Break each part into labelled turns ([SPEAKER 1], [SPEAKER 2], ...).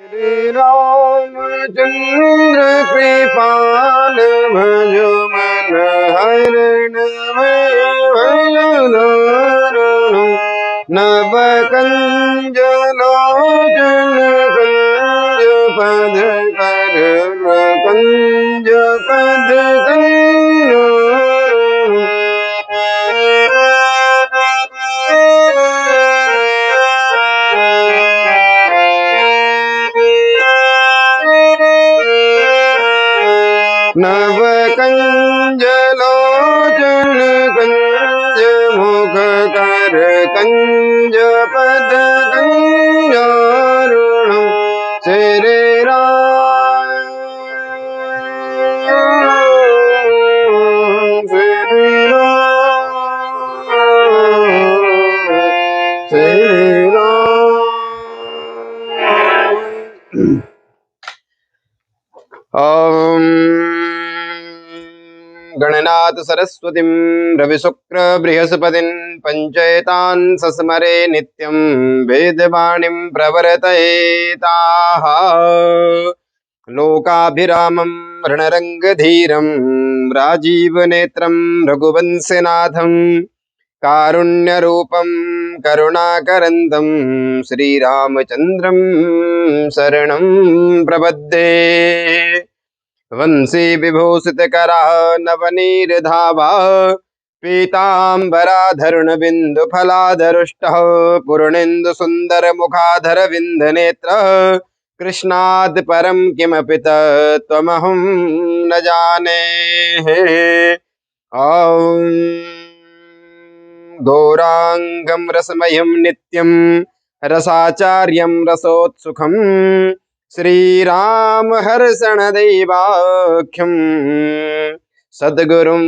[SPEAKER 1] श्री रामचंद्र कृपाल भजो मन हरण नव कंज लोचन कंज पद कर कंज पद नव कंज लोचन कंज मुख कर कंज पद कंजारुण श्री राम श्री राम श्री राम। ओम गणनाथ सरस्वतीं रविशुक्र बृहस्पतिं पंचेतान् सस्मरे नित्यं वेदवाणीं प्रवर्तयेताः लोकाभिरामं रणरंगधीरं राजीवनेत्रं रघुवंशनाथं कारुण्यरूपं करुणाकरन्दं श्रीरामचन्द्रं शरणं प्रपद्ये। वंशी विभूषितकरा नवनीरधावा पीताम्बराधरुण बिंदु फलाधरुष्टः पूर्णेन्दु सुंदर मुखाधर विंदनेत्र कृष्णाद् परं किमपि तत्त्वमहं न जाने। ॐ गौरांगं रसमयं नित्यं रसाचार्यं रसोत्सुकं श्रीराम हर्षण दैवाख्यं सद्गुरुं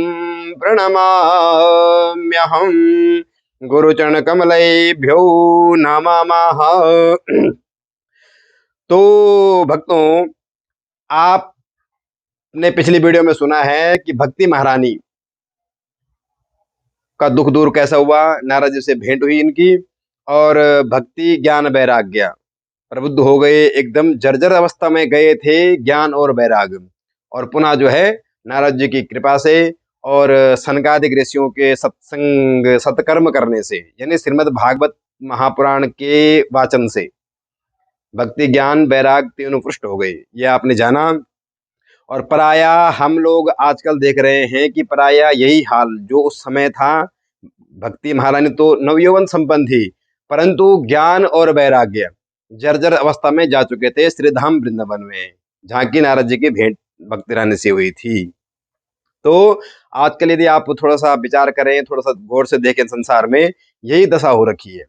[SPEAKER 1] प्रणमाम्यहं गुरुचरण कमलेभ्यो नमः। तो भक्तों, आपने पिछली वीडियो में सुना है कि भक्ति महारानी का दुख दूर कैसा हुआ, नारद जी से भेंट हुई इनकी, और भक्ति ज्ञान वैराग्य प्रबुद्ध हो गए, एकदम जर्जर अवस्था में गए थे ज्ञान और वैराग्य, और पुनः जो है नारद जी की कृपा से और सनकादिक ऋषियों के सत्संग सत्कर्म करने से, यानी श्रीमद् भागवत महापुराण के वाचन से भक्ति ज्ञान वैराग तीनों पुष्ट हो गए, ये आपने जाना। और पराया हम लोग आजकल देख रहे हैं कि पराया यही हाल जो उस समय था। भक्ति महारानी तो नवयौवन संपन्न थी, परंतु ज्ञान और वैराग्य जर्जर अवस्था में जा चुके थे श्रीधाम वृंदावन में, जहाँ की नारद जी की भेंट भक्ति रानी से हुई थी। तो आजकल यदि आप थोड़ा सा विचार करें, थोड़ा सा गौर से देखें, संसार में यही दशा हो रखी है।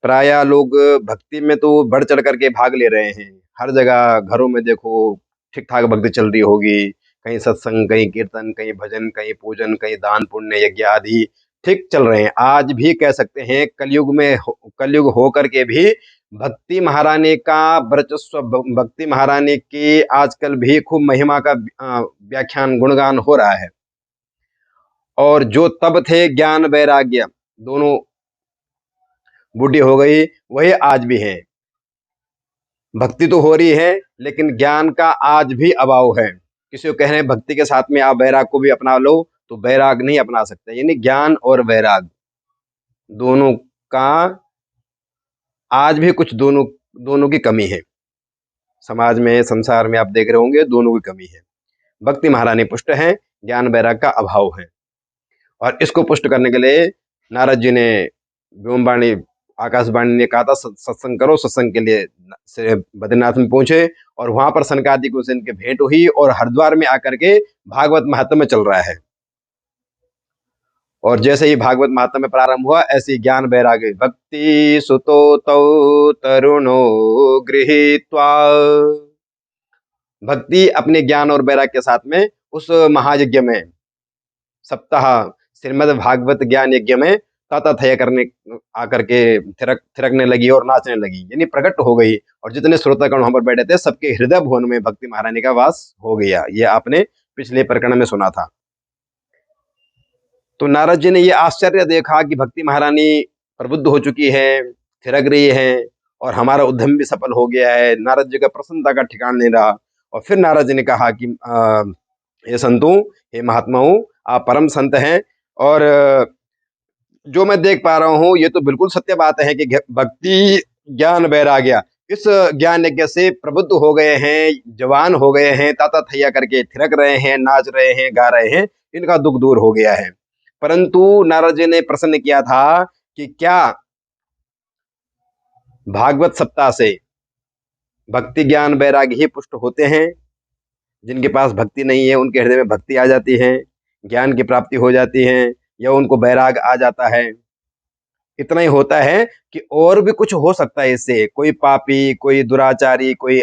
[SPEAKER 1] प्रायः लोग भक्ति में तो बढ़ चढ़ करके भाग ले रहे हैं, हर जगह घरों में देखो ठीक ठाक भक्ति चल रही होगी, कहीं सत्संग, कहीं कीर्तन, कहीं भजन, कहीं पूजन, कहीं दान पुण्य यज्ञ आदि ठीक चल रहे हैं। आज भी कह सकते हैं कलयुग में कलयुग हो करके भी भक्ति महारानी का वर्चस्व, भक्ति महारानी की आजकल भी खूब महिमा का व्याख्यान गुणगान हो रहा है। और जो तब थे ज्ञान वैराग्य दोनों बूढ़ी हो गई, वही आज भी है। भक्ति तो हो रही है लेकिन ज्ञान का आज भी अभाव है। किसी को कह रहे हैं भक्ति के साथ में आप वैराग को भी अपना लो, तो वैराग नहीं अपना सकते, यानी ज्ञान और वैराग दोनों का आज भी कुछ दोनों की कमी है। समाज में, संसार में आप देख रहे होंगे दोनों की कमी है। भक्ति महारानी पुष्ट है, ज्ञान वैराग का अभाव है। और इसको पुष्ट करने के लिए नारद जी ने व्योमवाणी आकाशवाणी ने कहा था सत्संग करो। सत्संग के लिए बद्रीनाथ में पहुंचे और वहां पर सनकादि को से इनके भेंट हुई, और हरिद्वार में आकर के भागवत महात्म्य में चल रहा है। और जैसे ही भागवत महात्म्य में प्रारंभ हुआ, ऐसी ज्ञान वैराग्य भक्ति सुतो तौ तरुणो गृहीत्वा, भक्ति अपने ज्ञान और वैराग्य के साथ में उस महायज्ञ में, सप्ताह श्रीमद् भागवत ज्ञान यज्ञ में ताताथय करने आकर के थिरकने लगी और नाचने लगी, यानी प्रकट हो गई। और जितने श्रोतागण वहां पर बैठे थे सबके हृदय भुवन में भक्ति महारानी का वास हो गया। ये आपने पिछले प्रकरण में सुना था। तो नारद जी ने ये आश्चर्य देखा कि भक्ति महारानी प्रबुद्ध हो चुकी है, थिरक रही है, और हमारा उद्यम भी सफल हो गया है। नारद जी का प्रसन्नता का ठिकाना नहीं रहा। और फिर नारद जी ने कहा कि हे संतों, हे महात्माओं, आप परम संत हैं, और जो मैं देख पा रहा हूँ ये तो बिल्कुल सत्य बात है कि भक्ति ज्ञान वैराग्य, इस ज्ञान यज्ञ से प्रबुद्ध हो गए हैं, जवान हो गए हैं, ताता थैया करके थिरक रहे हैं, नाच रहे हैं, गा रहे हैं, इनका दुख दूर हो गया है। परंतु नारद जी ने प्रश्न किया था कि क्या भागवत सप्ताह से भक्ति ज्ञान वैराग्य ही पुष्ट होते हैं? जिनके पास भक्ति नहीं है उनके हृदय में भक्ति आ जाती है, ज्ञान की प्राप्ति हो जाती है, या उनको वैराग आ जाता है? इतना ही होता है कि और भी कुछ हो सकता है इससे। कोई पापी, कोई दुराचारी, कोई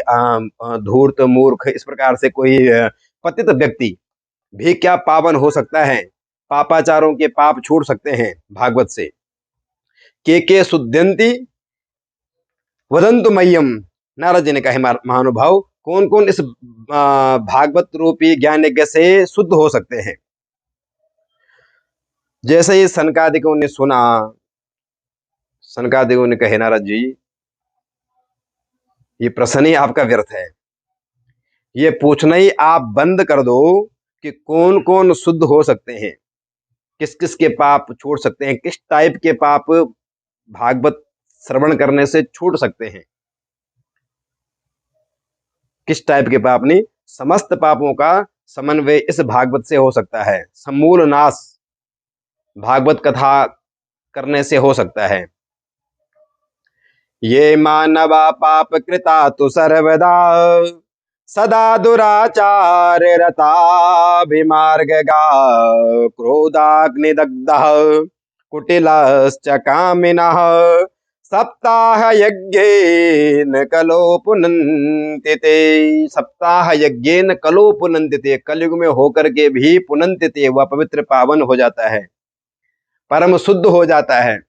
[SPEAKER 1] धूर्त मूर्ख, इस प्रकार से कोई पतित व्यक्ति भी क्या पावन हो सकता है? पापाचारों के पाप छूट सकते हैं भागवत से। के शुद्धयन्ति वदन्तु मह्यम। नारद जी ने कहा, महानुभाव, कौन कौन इस भागवत रूपी ज्ञान यज्ञ से शुद्ध हो सकते हैं? जैसे ही सनकादिकों ने सुना, सनकादिकों ने कहे, नारद जी, ये प्रश्न ही आपका व्यर्थ है। ये पूछना ही आप बंद कर दो कि कौन कौन शुद्ध हो सकते हैं, किस किस के पाप छूट सकते हैं, किस टाइप के पाप भागवत श्रवण करने से छूट सकते हैं। किस टाइप के पाप नहीं, समस्त पापों का समन्वय इस भागवत से हो सकता है। समूल नाश भागवत कथा करने से हो सकता है। ये मानवा पाप कृता तो सर्वदा, सदा दुराचार रताभिमार्गगा, क्रोधाग्निदग्धः कुटिलश्च कामिनः, सप्ताह यज्ञेन कलो पुनन्ति ते। सप्ताह यज्ञेन कलो पुनन्ति ते, कलयुग में होकर के भी पुनन्ति ते, वह पवित्र पावन हो जाता है, परम शुद्ध हो जाता है।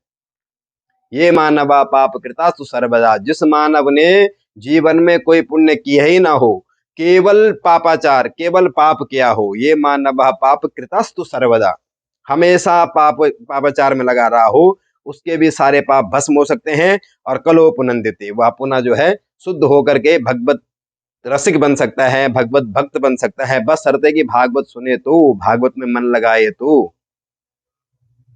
[SPEAKER 1] ये मानवा पाप कृतास्तु सर्वदा, जिस मानव ने जीवन में कोई पुण्य किया ही ना हो, केवल पापाचार, केवल पाप किया हो, ये मानवा पाप कृतास्तु सर्वदा, हमेशा पापाचार में लगा रहा हो, उसके भी सारे पाप भस्म हो सकते हैं। और कलो पुनन्दिते, वह पुनः जो है शुद्ध होकर के भगवत रसिक बन सकता है, भगवत भक्त बन सकता है। बस शर्त है कि भागवत सुने तो, भागवत में मन लगाए तो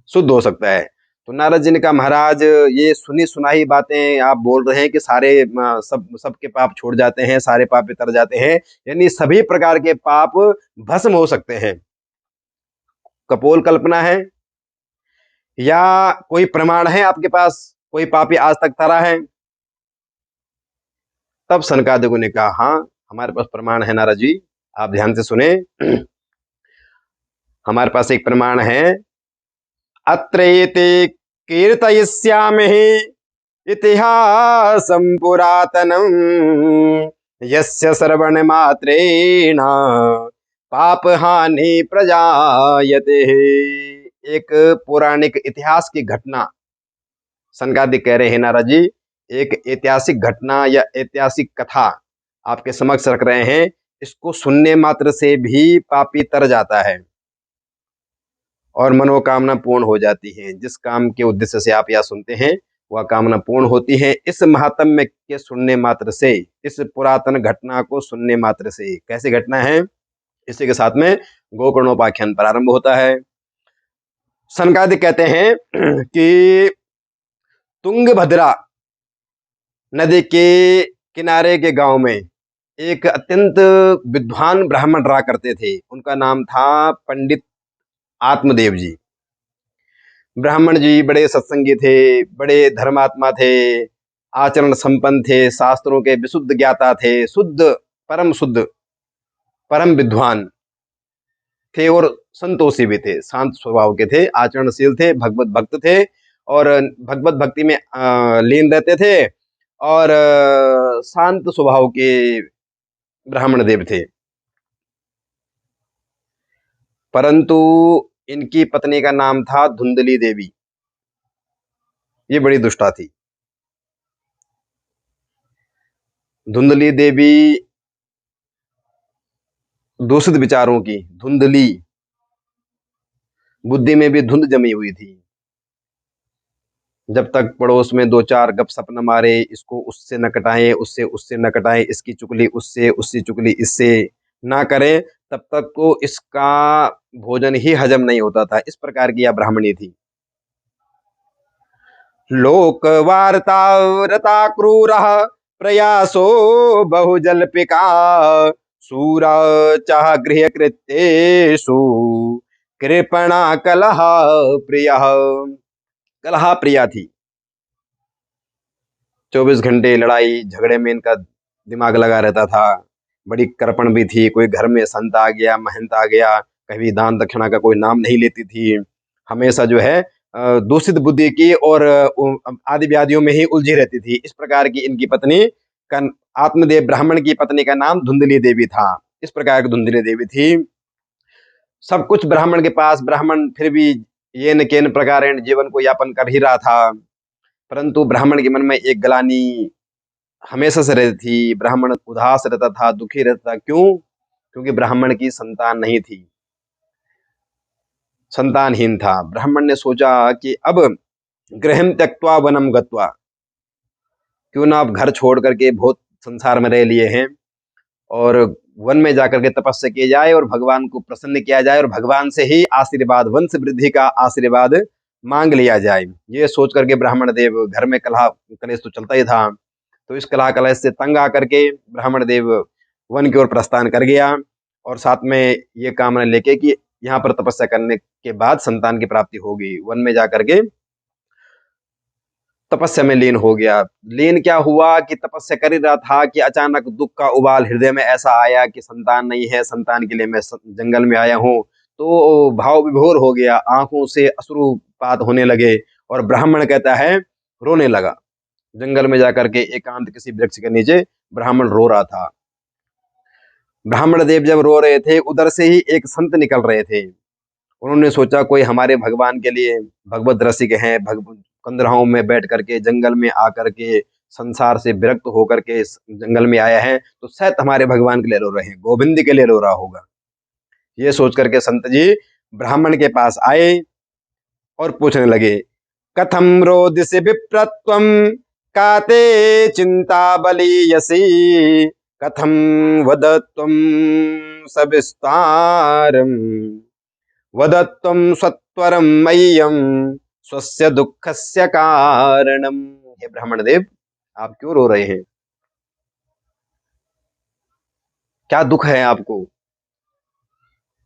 [SPEAKER 1] शुद्ध हो सकता है। तो नारद जी ने कहा, महाराज, ये सुनी सुनाई बातें आप बोल रहे हैं कि सारे सबके पाप छोड़ जाते हैं, सारे पाप उतर जाते हैं, यानी सभी प्रकार के पाप भस्म हो सकते हैं। कपोल कल्पना है या कोई प्रमाण है आपके पास? कोई पापी आज तक तरा है? तब सनकादिकों ने कहा, हाँ, हमारे पास प्रमाण है नारद जी, आप ध्यान से सुने। हमारे पास एक प्रमाण है। अत्रैते कीर्तयिष्यामहि इतिहासं पुरातनं, यस्य श्रवण मात्रेण पाप हानि प्रजायते। एक पौराणिक इतिहास की घटना सनकादिक कह रहे हैं नारद जी, एक ऐतिहासिक घटना या ऐतिहासिक कथा आपके समक्ष रख रहे हैं। इसको सुनने मात्र से भी पापी तर जाता है और मनोकामना पूर्ण हो जाती है। जिस काम के उद्देश्य से आप यह सुनते हैं वह कामना पूर्ण होती है इस महात्म्य के सुनने मात्र से, इस पुरातन घटना को सुनने मात्र से। कैसी घटना है? इसी के साथ में गोकर्णोपाख्यान प्रारंभ होता है। सनकादिक कहते हैं कि तुंगभद्रा नदी के किनारे के गांव में एक अत्यंत विद्वान ब्राह्मण रहा करते थे। उनका नाम था पंडित आत्मदेव जी। ब्राह्मण जी बड़े सत्संगी थे, बड़े धर्मात्मा थे, आचरण संपन्न थे, शास्त्रों के विशुद्ध ज्ञाता थे, शुद्ध परम विद्वान थे, और संतोषी भी थे, शांत स्वभाव के थे, आचरणशील थे, भगवत भक्त थे, और भगवत भक्ति में लीन रहते थे, और शांत स्वभाव के ब्राह्मण देव थे। परंतु इनकी पत्नी का नाम था धुंधली देवी। ये बड़ी दुष्टा थी। धुंधली देवी दूषित विचारों की, धुंधली, बुद्धि में भी धुंध जमी हुई थी। जब तक पड़ोस में दो चार गपशप न मारे, इसको उससे न कटाएं, उससे न कटाएं, इसकी चुगली उससे, उसकी चुगली इससे ना करें, तब तक तो इसका भोजन ही हजम नहीं होता था। इस प्रकार की यह ब्राह्मणी थी। लोक वार्ता रता क्रूरः प्रयासो बहुजल्पिका सूरा चाह गृह कृत्येषु कृपणा कलह प्रियः। कलह प्रिया थी। 24 घंटे लड़ाई झगड़े में इनका दिमाग लगा रहता था। बड़ी करपण भी थी। कोई घर में संत आ गया, महंत आ गया, कभी दान दक्षिणा का कोई नाम नहीं लेती थी। हमेशा जो है दूषित बुद्धि की और आदि व्याधियों में ही उलझी रहती थी। इस प्रकार की इनकी पत्नी का, आत्मदेव ब्राह्मण की पत्नी का नाम धुंधली देवी था। इस प्रकार की धुंधली देवी थी। सब कुछ ब्राह्मण के पास, ब्राह्मण फिर भी ये न केन प्रकार जीवन को यापन कर ही रहा था। परंतु ब्राह्मण के मन में एक ग्लानि हमेशा से रहती थी। ब्राह्मण उदास रहता था, दुखी रहता था। क्यों? क्योंकि ब्राह्मण की संतान नहीं थी, संतानहीन था। ब्राह्मण ने सोचा कि अब गृहं त्यक्त्वा वनम गत्वा, क्यों ना आप घर छोड़ करके, बहुत संसार में रह लिए हैं, और वन में जाकर के तपस्या किया जाए और भगवान को प्रसन्न किया जाए और भगवान से ही आशीर्वाद, वंश वृद्धि का आशीर्वाद मांग लिया जाए। ये सोच करके ब्राह्मण देव, घर में कलह कलेश तो चलता ही था, तो इस कलह कलेश से तंग आकर के ब्राह्मण देव वन की ओर प्रस्थान कर गया, और साथ में ये कामना लेके कि यहाँ पर तपस्या करने के बाद संतान की प्राप्ति होगी। वन में जाकर के तपस्या में लीन हो गया। लीन क्या हुआ कि तपस्या कर ही रहा था कि अचानक दुख का उबाल हृदय में ऐसा आया कि संतान नहीं है, संतान के लिए मैं जंगल में आया हूँ। तो भाव विभोर हो गया, आंखों से अश्रुपात होने लगे, और ब्राह्मण कहता है रोने लगा। जंगल में जाकर के एकांत किसी वृक्ष के नीचे ब्राह्मण रो रहा था। ब्राह्मण देव जब रो रहे थे, उधर से ही एक संत निकल रहे थे। उन्होंने सोचा कोई हमारे भगवान के लिए भगवत रसिक हैं, कंदराओं में बैठ करके, जंगल में आकर के, संसार से विरक्त होकर के इस जंगल में आया है, तो शायद हमारे भगवान के लिए रो रहे हैं, गोविंद के लिए रो रहा होगा। ये सोच करके संत जी ब्राह्मण के पास आए और पूछने लगे, कथम रोदिसि विप्रत्वम काते चिंता बलीयसी कथम वदत्वम सविस्तारम वदत्वम सत्वरम मह्यम स्वस्य दुःखस्य कारणम। हे ब्राह्मण देव, आप क्यों रो रहे हैं? क्या दुख है आपको?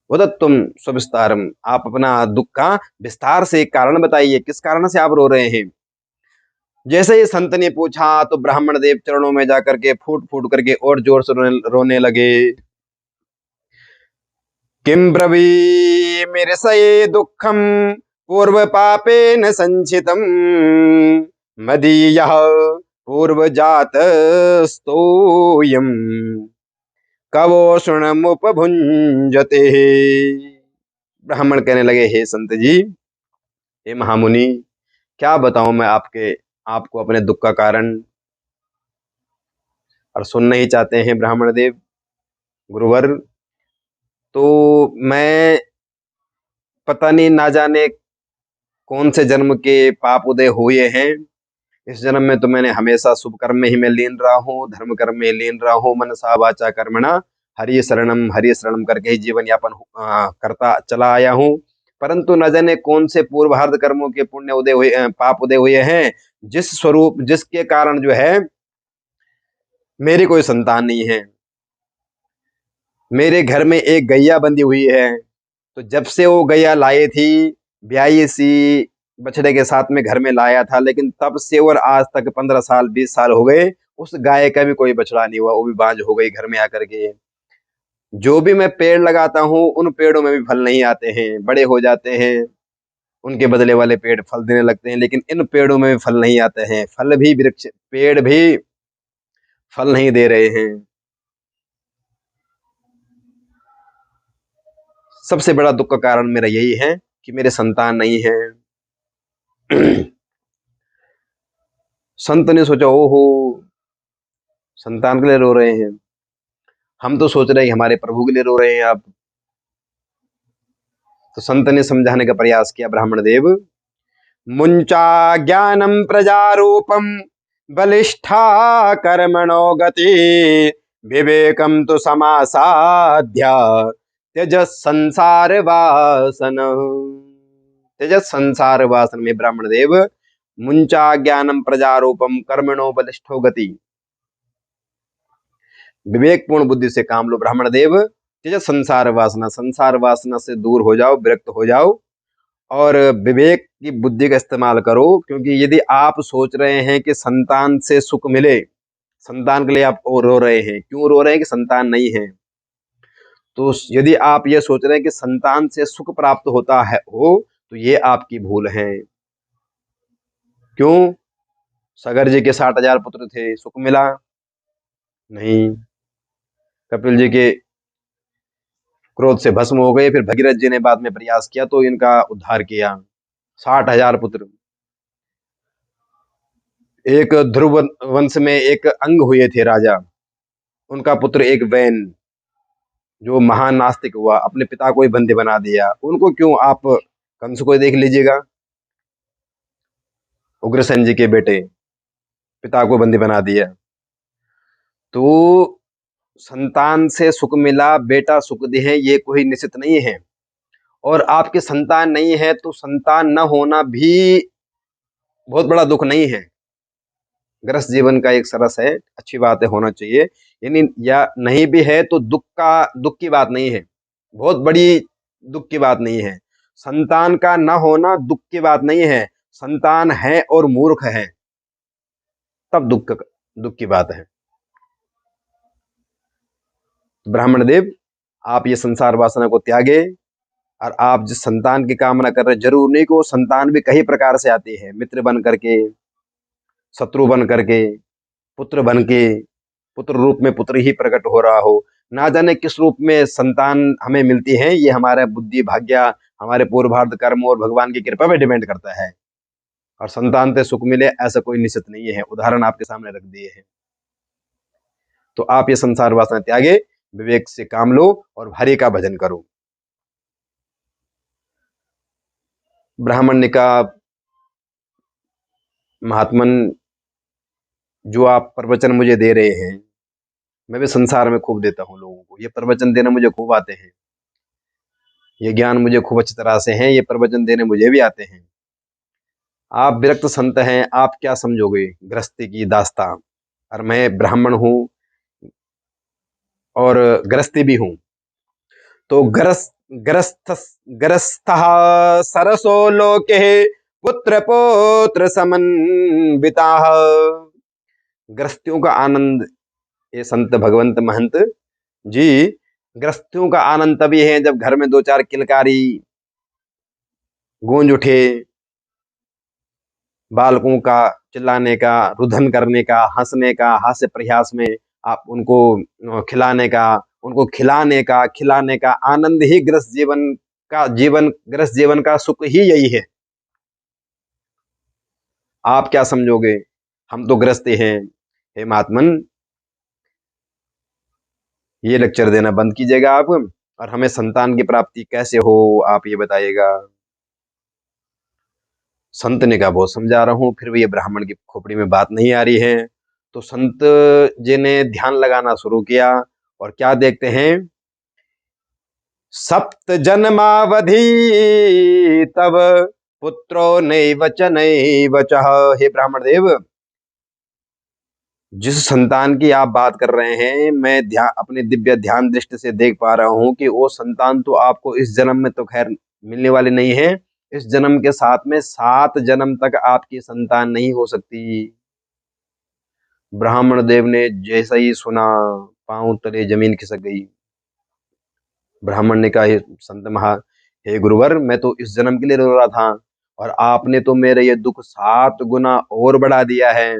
[SPEAKER 1] वदत्वम सविस्तारम, आप अपना दुख का विस्तार से कारण बताइए, किस कारण से आप रो रहे हैं? जैसे ही संत ने पूछा तो ब्राह्मण देव चरणों में जाकर के फूट फूट करके और जोर से रोने लगे। किं ब्रवीमिर्षये दुःखं पूर्वपापेन संचितं मदीयः पूर्वजातस्तोऽयं कवोषणमुपभुञ्जते। ब्राह्मण कहने लगे, हे संत जी, हे महामुनि, क्या बताऊं मैं आपको अपने दुख का कारण? और सुनना ही चाहते हैं ब्राह्मण देव गुरुवर। तो मैं पता नहीं, ना जाने कौन से जन्म के पाप उदय हुए हैं। इस जन्म में तो मैंने हमेशा शुभ कर्म में ही मैं लीन रहा हूँ, धर्म कर्म में लीन रहा हूँ, मनसा वाचा कर्मणा हरि शरणम करके ही जीवन यापन करता चला आया हूँ। परंतु न जाने कौन से पूर्वार्ध कर्मों के पुण्य उदय हुए, पाप उदय हुए हैं, जिस स्वरूप, जिसके कारण जो है मेरी कोई संतान नहीं है। मेरे घर में एक गैया बंधी हुई है, तो जब से वो गैया लाई थी, ब्याई सी बछड़े के साथ में घर में लाया था, लेकिन तब से और आज तक 15 साल 20 साल हो गए, उस गाय का भी कोई बछड़ा नहीं हुआ, वो भी बांझ हो गई घर में आकर के। जो भी मैं पेड़ लगाता हूँ, उन पेड़ों में भी फल नहीं आते हैं, बड़े हो जाते हैं, उनके बदले वाले पेड़ फल देने लगते हैं, लेकिन इन पेड़ों में भी फल नहीं आते हैं। फल भी, वृक्ष पेड़ भी फल नहीं दे रहे हैं। सबसे बड़ा दुख का कारण मेरा यही है कि मेरे संतान नहीं है। संत ने सोचा, ओहो, संतान के लिए रो रहे हैं, हम तो सोच रहे हैं हमारे प्रभु के लिए रो रहे हैं आप। तो संत ने समझाने का प्रयास किया, ब्राह्मण देव, मुंचा ज्ञानम प्रजारूपम बलिष्ठा कर्मणो गति विवेकम तो समासाध्या त्यज संसार वासन। त्यज संसार वासन में ब्राह्मण देव मुंचा ज्ञानम प्रजारूपम कर्मणो बलिष्ठो गति। विवेकपूर्ण बुद्धि से काम लो ब्राह्मण देव। त्यज संसार वासना, संसार वासना से दूर हो जाओ, विरक्त हो जाओ और विवेक की बुद्धि का इस्तेमाल करो। क्योंकि यदि आप सोच रहे हैं कि संतान से सुख मिले, संतान के लिए आप रो रहे हैं, क्यों रो रहे हैं कि संतान नहीं है। तो यदि आप ये सोच रहे हैं कि संतान से सुख प्राप्त होता है तो ये आपकी भूल है। क्यों? सगर जी के 60,000 पुत्र थे, सुख मिला नहीं। कपिल जी के क्रोध से भस्म हो गए, फिर भगीरथ जी ने बाद में प्रयास किया तो इनका उद्धार किया। 60,000 पुत्र। एक ध्रुव वंश में एक अंग हुए थे राजा, उनका पुत्र एक वैन जो महान नास्तिक हुआ, अपने पिता को ही बंदी बना दिया। उनको क्यों आप कंस को देख लीजिएगा, उग्रसेन जी के बेटे, पिता को बंदी बना दिया। तो संतान से सुख मिला, बेटा सुख दे है, ये कोई निश्चित नहीं है। और आपके संतान नहीं है तो संतान न होना भी बहुत बड़ा दुख नहीं है। गृहस्थ जीवन का एक सरस है, अच्छी बात है, होना चाहिए। यानी या नहीं भी है तो दुख की बात नहीं है, बहुत बड़ी दुख की बात नहीं है। संतान का न होना दुख की बात नहीं है। संतान है और मूर्ख है तब दुख की बात है। ब्राह्मण देव, आप ये संसार वासना को त्यागे और आप जिस संतान की कामना कर रहे हैं, जरूर नहीं कि वो संतान भी कई प्रकार से आती है, मित्र बन करके, शत्रु बन करके, पुत्र बन के, पुत्र रूप में पुत्र ही प्रकट हो रहा हो। ना जाने किस रूप में संतान हमें मिलती है, ये हमारा बुद्धि, भाग्य, हमारे पूर्वार्ध कर्म और भगवान की कृपा पे डिपेंड करता है। और संतान से सुख मिले ऐसा कोई निश्चित नहीं है, उदाहरण आपके सामने रख दिए हैं। तो आप ये संसार वासना त्यागे, विवेक से काम लो और हरि का भजन करो। ब्राह्मण ने कहा, महात्मन जो आप प्रवचन मुझे दे रहे हैं, मैं भी संसार में खूब देता हूँ लोगों को, ये प्रवचन देना मुझे खूब आते हैं, ये ज्ञान मुझे खूब अच्छी तरह से है, ये प्रवचन देने मुझे भी आते हैं। आप विरक्त संत हैं, आप क्या समझोगे गृहस्थी की दास्तां, और मैं ब्राह्मण हूँ और गृहस्थी भी हूँ। तो ग्रस्त सरसो लोके पुत्र पौत्र समन्विता। गृहस्थियों का आनंद, ये संत भगवंत महंत जी, गृहस्थियों का आनंद तभी है जब घर में 2-4 किलकारी गूंज उठे, बालकों का चिल्लाने का, रुदन करने का, हंसने का, हास्य प्रयास में आप उनको खिलाने का आनंद ही गृहस्थ जीवन का सुख ही यही है। आप क्या समझोगे? हम तो गृहस्थ हैं। हे महात्मन, ये लेक्चर देना बंद कीजिएगा आप, और हमें संतान की प्राप्ति कैसे हो आप ये बताइएगा। संत ने कहा, बहुत समझा रहा हूं, फिर भी ये ब्राह्मण की खोपड़ी में बात नहीं आ रही है। तो संत जी ने ध्यान लगाना शुरू किया और क्या देखते हैं, सप्त जन्मावधि तब पुत्रो नैव च नैव चः। हे ब्राह्मण देव, जिस संतान की आप बात कर रहे हैं, मैं अपने दिव्य ध्यान दृष्टि से देख पा रहा हूं कि वो संतान तो आपको इस जन्म में तो खैर मिलने वाली नहीं है, इस जन्म के साथ में 7 जन्म तक आपकी संतान नहीं हो सकती। ब्राह्मण देव ने जैसा ही सुना, पांव तले जमीन खिसक गई। ब्राह्मण ने कहा, हे गुरुवर, मैं तो इस जन्म के लिए रो रहा था और आपने तो मेरे ये दुख 7 गुना और बढ़ा दिया है।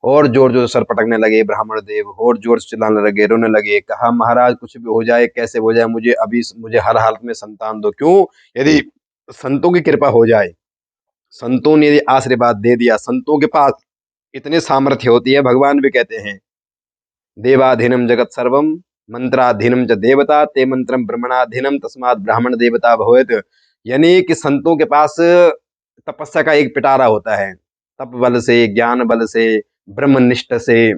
[SPEAKER 1] और जोर जोर सर पटकने लगे ब्राह्मण देव, और जोर से चिल्लाने लगे, रोने लगे। कहा, महाराज कुछ भी हो जाए, कैसे हो जाए, मुझे हर हालत में संतान दो। क्यों? यदि संतों की कृपा हो जाए, संतों ने यदि आशीर्वाद दे दिया, संतों के पास इतने सामर्थ्य होती है, भगवान भी कहते हैं, देवाधीनम जगत सर्वम मंत्राधीनम च देवता ते मंत्रम ब्रह्मणाधीनम तस्मात् ब्राह्मण देवता भवेत्। यानी कि संतों के पास तपस्या का एक पिटारा होता है। तप बल से, ज्ञान बल से, ब्रह्मनिष्ठ से,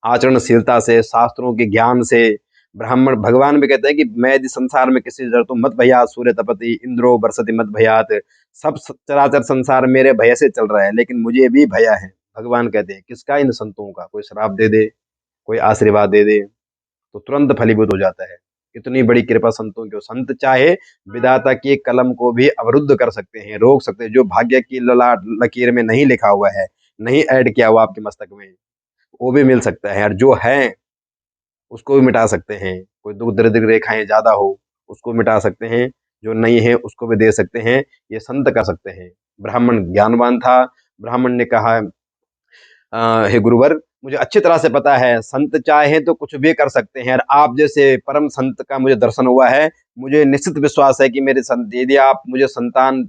[SPEAKER 1] आचरणशीलता से, शास्त्रों के ज्ञान से, ब्राह्मण भगवान भी कहते हैं कि मैं यदि संसार में किसी जर तो मत भयात सूर्य तपति इंद्रो बरसति मत भयात। सब चराचर संसार मेरे भय से चल रहा है, लेकिन मुझे भी भया है। भगवान कहते हैं किसका? इन संतों का। कोई श्राप दे दे, कोई आशीर्वाद दे दे तो तुरंत फलीभूत हो जाता है। इतनी बड़ी कृपा संतों की। संत चाहे विधाता की कलम को भी अवरुद्ध कर सकते हैं, रोक सकते हैं। जो भाग्य की ललाट लकीर में नहीं लिखा हुआ है, नहीं ऐड किया हुआ आपके मस्तक में, वो भी मिल सकता है। और जो है उसको भी मिटा सकते हैं। कोई दुख दरिद्र रेखाएं ज्यादा हो उसको मिटा सकते हैं, जो नहीं है उसको भी दे सकते हैं। ये संत कर सकते हैं। ब्राह्मण ज्ञानवान था। ब्राह्मण ने कहा, हे गुरुवर, मुझे अच्छी तरह से पता है संत चाहे तो कुछ भी कर सकते हैं, और आप जैसे परम संत का मुझे दर्शन हुआ है। मुझे निश्चित विश्वास है कि मेरे संत, यदि आप मुझे संतान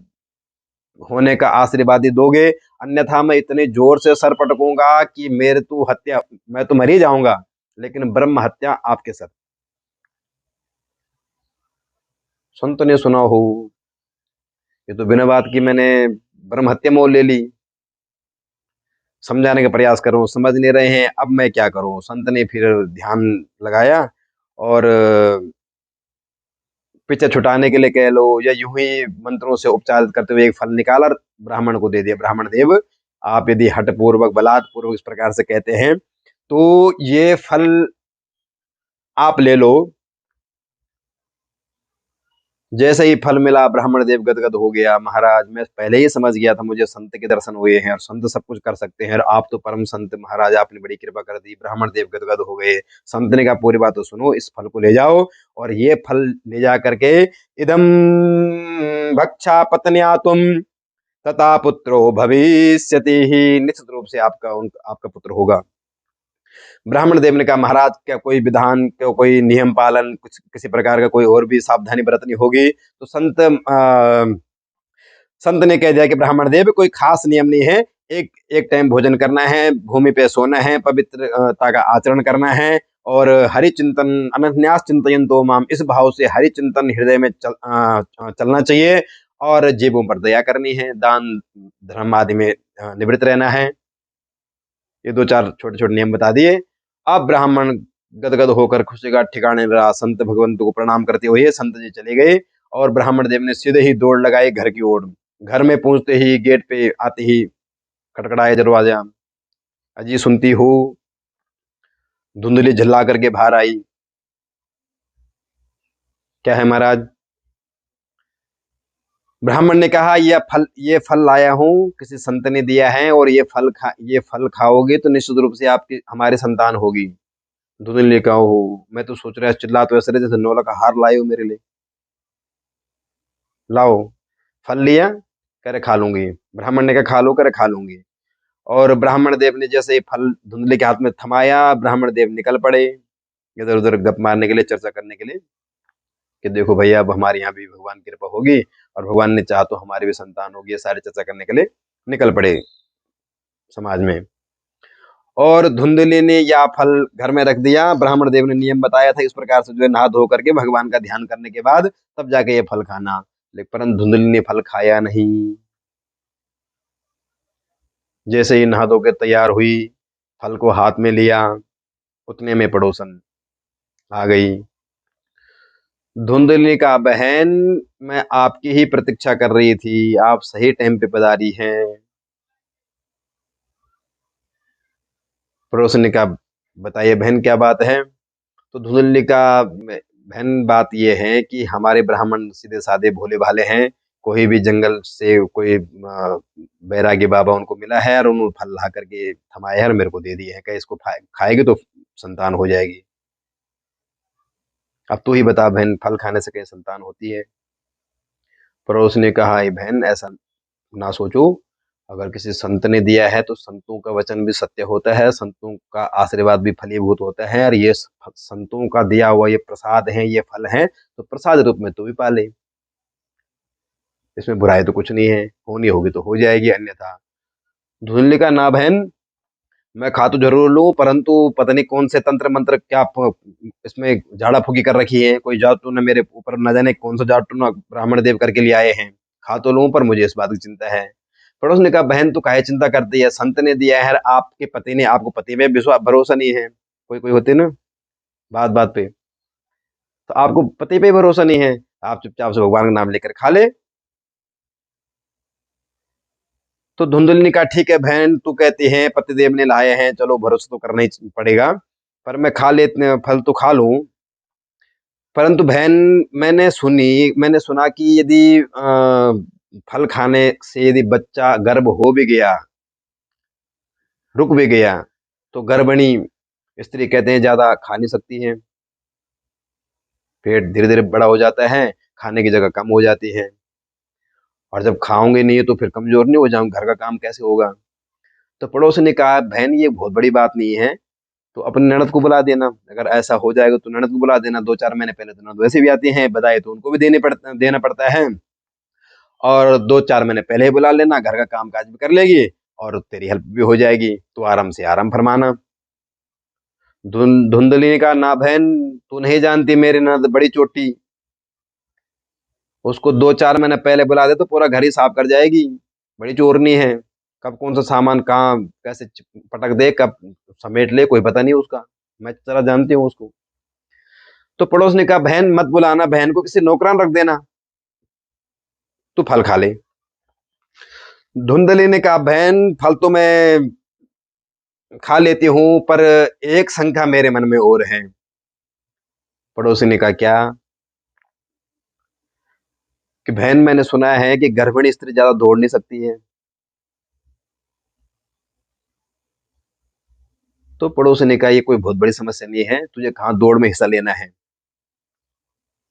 [SPEAKER 1] होने का आशीर्वाद ही दोगे, अन्यथा मैं इतने जोर से सर पटकूंगा कि मेरे तो हत्या, मैं तो मर ही जाऊंगा, लेकिन ब्रह्म हत्या आपके सर। संत ने सुना हो, ये तो बिना बात की मैंने ब्रह्म हत्या मोल ले ली। समझाने का प्रयास करूं, समझ नहीं रहे हैं, अब मैं क्या करूं? संत ने फिर ध्यान लगाया और पीछे छुटाने के लिए कह लो या यूं ही मंत्रों से उपचारित करते हुए एक फल निकाला और ब्राह्मण को दे दिया। ब्राह्मण देव, आप यदि हठ पूर्वक बलात् पूर्वक इस प्रकार से कहते हैं तो ये फल आप ले लो। जैसे ही फल मिला ब्राह्मण देव गदगद हो गया। महाराज, मैं पहले ही समझ गया था मुझे संत के दर्शन हुए हैं और संत सब कुछ कर सकते हैं, और आप तो परम संत महाराज, आपने बड़ी कृपा कर दी। ब्राह्मण देव गदगद हो गए। संत ने कहा, पूरी बात तो सुनो, इस फल को ले जाओ और ये फल ले जा करके इदम भक्षा पत्न्या तुम तथा पुत्रो भविष्यति ही, निश्चित रूप से आपका पुत्र होगा। ब्राह्मण देव ने कहा, महाराज, क्या कोई विधान, क्या कोई नियम पालन, कुछ किसी प्रकार का कोई और भी सावधानी बरतनी होगी? तो संत ने कह दिया कि ब्राह्मण देव, कोई खास नियम नहीं है। एक एक टाइम भोजन करना है, भूमि पे सोना है, पवित्रता का आचरण करना है, और हरि चिंतन अनन्यास चिंतयन्तो माम, इस भाव से हरि चिंतन हृदय में चलना चाहिए, और जीवों पर दया करनी है, दान धर्म आदि में निवृत्त रहना है। ये दो चार छोटे छोटे नियम बता दिए। अब ब्राह्मण गदगद होकर खुशी का ठिकाने रहा। संत भगवंत को प्रणाम करते हुए संत जी चले गए और ब्राह्मण देव ने सीधे ही दौड़ लगाई घर की ओर। घर में पहुंचते ही गेट पे आते ही खटखटाया दरवाजा। अजी सुनती हो, धुंधली झल्ला करके बाहर आई। क्या है महाराज? ब्राह्मण ने कहा, ये फल लाया हूं, किसी संत ने दिया है, और ये फल खाओगे तो निश्चित रूप से आपकी हमारी संतान होगी। धुंधली ने कहा, हो, मैं तो सोच रहा चिल्ला तो ऐसे रहे जैसे नौला का हार लाए हो मेरे लिए। लाओ। फल लिया, कह रहे खा लूंगी। ब्राह्मण ने कहा, खा लो, कह रहे खा लूंगी। और ब्राह्मण देव ने जैसे ही फल धुंधले के हाथ में थमाया, ब्राह्मण देव निकल पड़े इधर उधर गप मारने के लिए, चर्चा करने के लिए, कि देखो भैया, अब हमारे यहाँ भी भगवान की कृपा होगी और भगवान ने चाहा तो हमारी भी संतान होगी। ये सारी चर्चा करने के लिए निकल पड़े समाज में। और धुंधली ने या फल घर में रख दिया। ब्राह्मण देव ने नियम बताया था इस प्रकार से, जो है नहा धो करके भगवान का ध्यान करने के बाद तब जाके ये फल खाना। लेकिन परंतु धुंधली ने फल खाया नहीं। जैसे ही नहा धो के तैयार हुई, फल को हाथ में लिया, उतने में पड़ोसन आ गई। धुंधली का, बहन, मैं आपकी ही प्रतीक्षा कर रही थी, आप सही टाइम पे पधारी हैं। पड़ोसन ने कहा, बताइए बहन, क्या बात है? तो धुंधली का, बहन, बात ये है कि हमारे ब्राह्मण सीधे साधे भोले भाले हैं। कोई भी जंगल से कोई बैरागी बाबा उनको मिला है और उन्होंने फल ला करके थमाया है और मेरे को दे दिए हैं, कहे इसको खाएगी तो संतान हो जाएगी। अब तू ही बता बहन, फल खाने से कहीं संतान होती है? पड़ोस ने कहा, बहन, ऐसा ना सोचो। अगर किसी संत ने दिया है तो संतों का वचन भी सत्य होता है, संतों का आशीर्वाद भी फलीभूत होता है, और ये संतों का दिया हुआ ये प्रसाद है, ये फल है, तो प्रसाद रूप में तू भी पाले। इसमें बुराई तो कुछ नहीं है, होनी होगी तो हो जाएगी, अन्यथा। धुंधली का, ना बहन, मैं खा तो जरूर लूं, परंतु पता नहीं कौन से तंत्र मंत्र क्या इसमें झाड़ा फूकी कर रखी है, कोई जादू ने मेरे ऊपर न जाने कौन सा जादू ना ब्राह्मण देव करके लिए आए हैं। खा तो लूं पर मुझे इस बात की चिंता है। पड़ोस ने कहा, बहन तू काहे चिंता करती है, संत ने दिया है, आपके पति ने, आपको पति पे विश्वास भरोसा नहीं है। कोई कोई होते ना बात बात पे, तो आपको पति पे भरोसा नहीं है, आप चुपचाप से भगवान का नाम लेकर खा ले। तो धुंधली ने कहा, ठीक है बहन, तू कहती है पतिदेव ने लाए हैं, चलो भरोसा तो करना ही पड़ेगा, पर मैं खा ले, फल तो खा लूं। परंतु बहन, मैंने सुना कि यदि फल खाने से यदि बच्चा गर्भ हो भी गया, रुक भी गया, तो गर्भिणी स्त्री कहते हैं ज्यादा खा नहीं सकती है, पेट धीरे धीरे बड़ा हो जाता है, खाने की जगह कम हो जाती है, और जब खाओगे नहीं तो फिर कमजोर नहीं हो जाऊंगा, घर का काम कैसे होगा। तो पड़ोसी ने कहा, बहन ये बहुत बड़ी बात नहीं है, तो अपनी ननद को बुला देना, अगर ऐसा हो जाएगा तो ननद को बुला देना, 2-4 महीने पहले तो ननद वैसे भी आती हैं, बधाई तो उनको भी देना पड़ता है, और 2-4 महीने पहले ही बुला लेना, घर का काम काज भी कर लेगी और तेरी हेल्प भी हो जाएगी, तो आराम से आराम फरमाना। धुंधली ने कहा, ना बहन, तू नहीं जानती मेरी ननद बड़ी चोटी, उसको 2-4 महीने पहले बुला दे तो पूरा घर ही साफ कर जाएगी, बड़ी चोरनी है, कब कौन सा सामान कहाँ कैसे पटक दे, कब समेट ले, कोई पता नहीं उसका, मैं जरा जानती हूँ उसको। तो पड़ोस ने कहा, बहन मत बुलाना, बहन को किसी नौकरान रख देना, तू फल खा ले। धुंधली ने कहा, बहन फल तो मैं खा लेती हूं, पर एक शंका मेरे मन में और है। पड़ोसी ने कहा, क्या? कि बहन मैंने सुना है कि गर्भिणी स्त्री ज्यादा दौड़ नहीं सकती है। तो पड़ोसी ने कहा, ये कोई बहुत बड़ी समस्या नहीं है, तुझे कहाँ दौड़ में हिस्सा लेना है,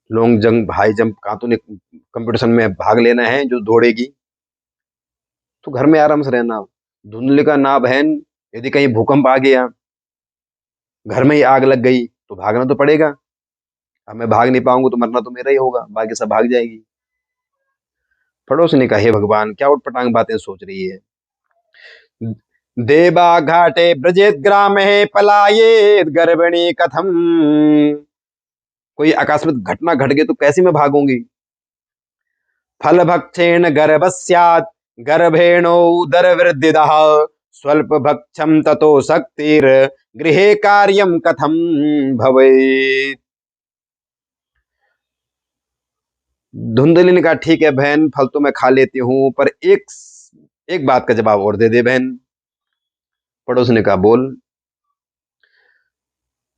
[SPEAKER 1] लॉन्ग जंप हाई जंप कहाँ तूने कंपटीशन में भाग लेना है जो दौड़ेगी, तो घर में आराम से रहना। धुंधली का, ना बहन, यदि कहीं भूकंप आ गया, घर में ही आग लग गई, तो भागना तो पड़ेगा, अब मैं भाग नहीं पाऊंगा तो मरना तो मेरा ही होगा, बाकी सब भाग जाएगी। पड़ोसी ने कहा, हे भगवान, क्या उटपटांग बातें सोच रही है। देवा घाटे ब्रजेत ग्रामे पलायेत गर्भिणी कथम, कोई आकस्मिक घटना घट गई तो कैसे मैं भागूंगी। फल भक्षेण गर्भस्यात् गर्भेणो उदर वृद्धिदः, स्वल्प भक्षम ततो शक्तिर गृहे कार्यम कथम भवेत्। धुंधली ने कहा, ठीक है बहन, फल तो मैं खा लेती हूँ, पर एक बात का जवाब और दे दे बहन। पड़ोसी ने कहा, बोल।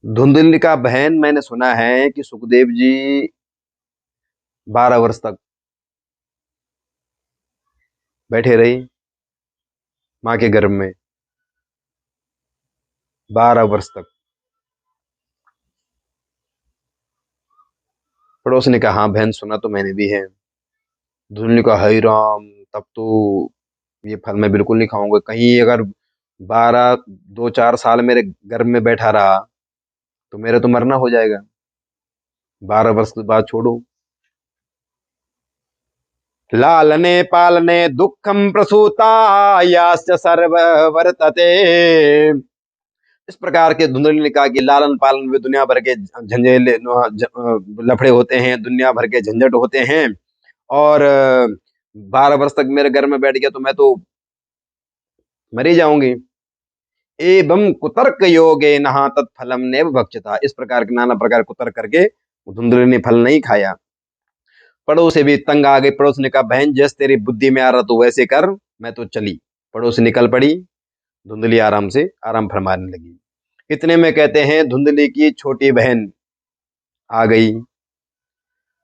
[SPEAKER 1] धुंधली ने कहा, बहन मैंने सुना है कि सुखदेव जी 12 वर्ष तक बैठे रही माँ के गर्भ में, 12 वर्ष तक। पड़ोसी ने कहा, हाँ बहन, सुना तो मैंने भी है। धुंधली ने कहा, हरि राम, तब तो ये फल मैं बिल्कुल नहीं खाऊंगा, कहीं अगर 2-4 साल मेरे गर्भ में बैठा रहा तो मेरा तो मरना हो जाएगा, 12 वर्ष के बाद छोड़ो। लालने पालने दुखम प्रसूता याश्च सर्व वर्तते, इस प्रकार के धुंधली ने कहा कि लालन पालन में दुनिया भर के झंझेले लफड़े होते हैं, दुनिया भर के झंझट होते हैं, और 12 वर्ष तक मेरे घर में बैठ गया तो मैं तो मर ही जाऊंगी। एवं कुतर्क योगे नहा तत्फलम नेव भक्षता, इस प्रकार के नाना प्रकार कुतर्क करके धुंधली ने फल नहीं खाया। पड़ोस से भी तंग आ गई, पड़ोस ने कहा, बहन जैसे तेरी बुद्धि में आ रहा तो वैसे कर, मैं तो चली। पड़ोस निकल पड़ी, धुंधली आराम से आराम फरमाने लगी। इतने में कहते हैं धुंधली की छोटी बहन आ गई।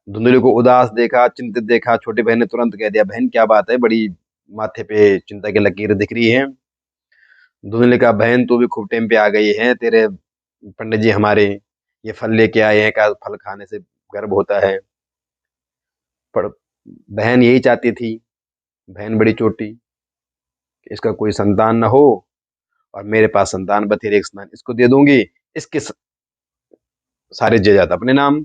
[SPEAKER 1] धुंधली को उदास देखा, चिंतित देखा, छोटी बहन ने तुरंत कह दिया, बहन क्या बात है, बड़ी माथे पे चिंता की लकीर दिख रही है। धुंधली का, बहन तू भी खूब टाइम पे आ गई है, तेरे पंडित जी हमारे ये फल लेके आए हैं, का फल खाने से गर्भ होता है। पर बहन यही चाहती थी, बहन बड़ी छोटी, कि इसका कोई संतान न हो, और मेरे पास संतान बथेरे एक संतान इसको दे दूंगी, इसके सारे जायदाद अपने नाम।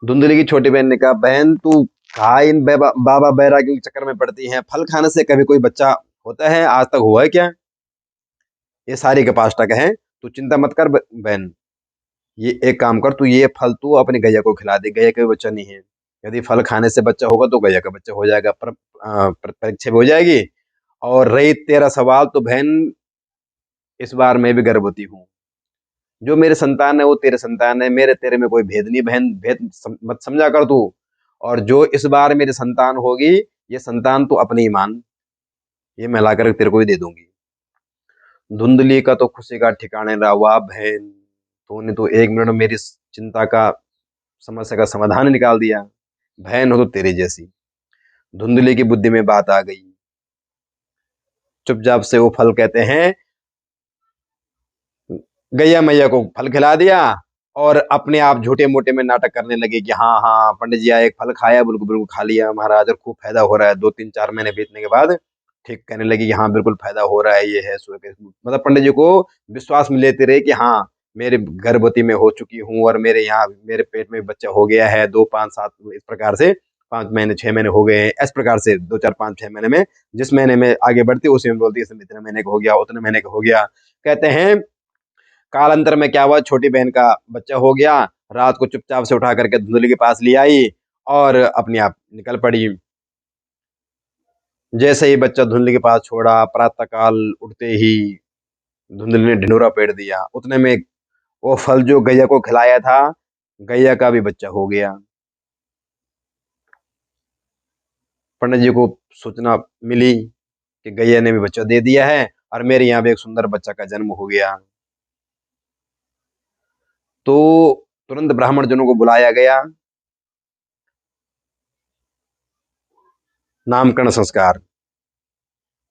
[SPEAKER 1] धुंधली की छोटी बहन ने कहा, बहन तू कहा इन बाबा बैरागी के चक्कर में पड़ती है, फल खाने से कभी कोई बच्चा होता है, आज तक हुआ है क्या? ये सारी के 5 टक हैं, तू चिंता मत कर बहन। ये एक काम कर, तू ये फल तू अपनी गैया को खिला दे, गैया का भी बच्चा नहीं है। यदि फल खाने से बच्चा होगा तो गैया का बच्चा हो जाएगा, पर परीक्षा भी हो जाएगी। और रही तेरा सवाल, तो बहन इस बार मैं भी गर्भवती हूँ। जो मेरे संतान है वो तेरे संतान है, मेरे तेरे में कोई भेद नहीं बहन, भेद मत समझा कर तू। और जो इस बार मेरी संतान होगी, ये संतान तू अपनी ही मान, ये मैं लाकर तेरे को ही दे दूंगी। धुंधली का तो खुशी का ठिकाने रहा। वाह बहन, तूने तो 1 मिनट में मेरी चिंता का, समस्या का समाधान निकाल दिया। बहन हो तो तेरी जैसी। धुंधली की बुद्धि में बात आ गई। चुपचाप से वो फल कहते हैं, गैया मैया को फल खिला दिया। और अपने आप झूठे मोटे में नाटक करने लगे कि हाँ हाँ पंडित जी आए, एक फल खाया, बिल्कुल बिल्कुल खा लिया महाराज, और खूब फायदा हो रहा है। 2 3 4 महीने बीतने के बाद ठीक कहने लगी कि हाँ बिल्कुल फायदा हो रहा है, ये है सो है। मतलब पंडित जी को विश्वास में लेते रहे कि हाँ मेरे गर्भवती में हो चुकी हूँ, और मेरे यहाँ मेरे पेट में बच्चा हो गया है, 2 5 7 इस प्रकार से 5 महीने 6 महीने हो गए हैं, इस प्रकार से 2 4 5 6 महीने में जिस महीने में आगे बढ़ती उसी में बोलती है इतने महीने का हो गया, उतने महीने का हो गया। कहते हैं कालांतर में क्या हुआ, छोटी बहन का बच्चा हो गया। रात को चुपचाप से उठा करके धुंधली के पास ले आई और अपने आप निकल पड़ी। जैसे ही बच्चा धुंधली के पास छोड़ा, प्रातःकाल उठते ही धुंधली ने ढिंढोरा पेट दिया। उतने में वो फल जो गैया को खिलाया था, गैया का भी बच्चा हो गया। पंडित जी को सूचना मिली कि गैया ने भी बच्चा दे दिया है और मेरे यहाँ भी एक सुंदर बच्चा का जन्म हो गया। तो तुरंत ब्राह्मण जनों को बुलाया गया। नामकरण संस्कार।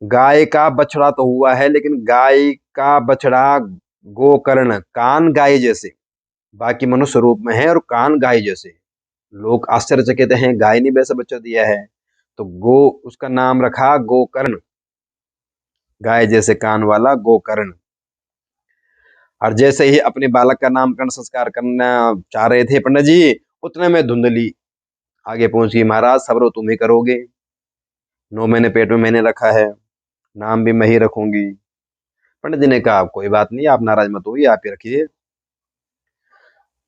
[SPEAKER 1] गाय का बछड़ा तो हुआ है, लेकिन गाय का बछड़ा गोकर्ण, कान गाय जैसे, बाकी मनुष्य रूप में है और कान गाय जैसे। लोग आश्चर्यचकित हैं, गाय ने वैसा बच्चा दिया है। तो गो, उसका नाम रखा गोकर्ण, गाय जैसे कान वाला गोकर्ण। और जैसे ही अपने बालक का नामकरण संस्कार करना चाह रहे थे पंडित जी, उतने में धुंधली आगे पहुंच गई। महाराज सबरो तुम ही करोगे, 9 महीने पेट में मैंने रखा है, नाम भी मैं ही रखूंगी। पंडित जी ने कहा कोई बात नहीं, आप नाराज मत होइए, आप ही रखिए।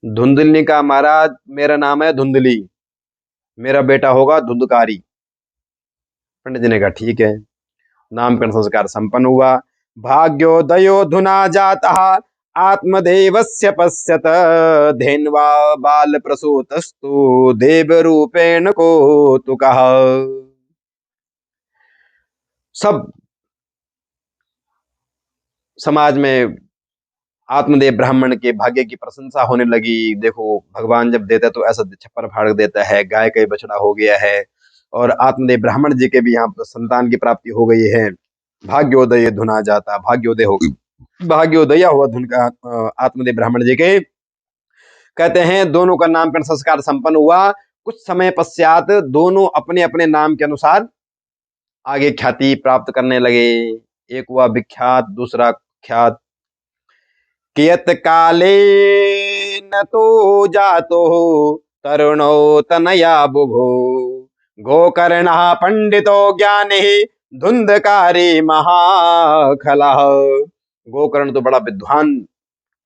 [SPEAKER 1] धुंधली ने कहा महाराज मेरा नाम है धुंधली, मेरा बेटा होगा धुंधकारी। पंडित जी ने कहा ठीक है। नामकरण संस्कार संपन्न हुआ। भाग्योदयो धुना जाता आत्मदेवस्य पश्यत, धेन्वा बाल प्रसूतस्तु देव रूपेण कौतुकः। सब समाज में आत्मदेव ब्राह्मण के भाग्य की प्रशंसा होने लगी। देखो भगवान जब देता है तो ऐसा छप्पर फाड़ देता है, गाय का ही बछड़ा हो गया है और आत्मदेव ब्राह्मण जी के भी यहाँ पर संतान की प्राप्ति हो गई है। भाग्योदय धुना जाता, भाग्योदय हो गई, भाग्योदय हुआ धुन का आत्मदेव ब्राह्मण जी के। कहते हैं दोनों का नामकरण संस्कार संपन्न हुआ। कुछ समय पश्चात दोनों अपने अपने नाम के अनुसार आगे ख्याति प्राप्त करने लगे। एक हुआ विख्यात, दूसरा ख्यात। कियत काले न तो जातो तरुणो तनया बुभो, गोकर्ण पंडितो ज्ञानी धुंधकारी महाखला। गोकर्ण तो बड़ा विद्वान,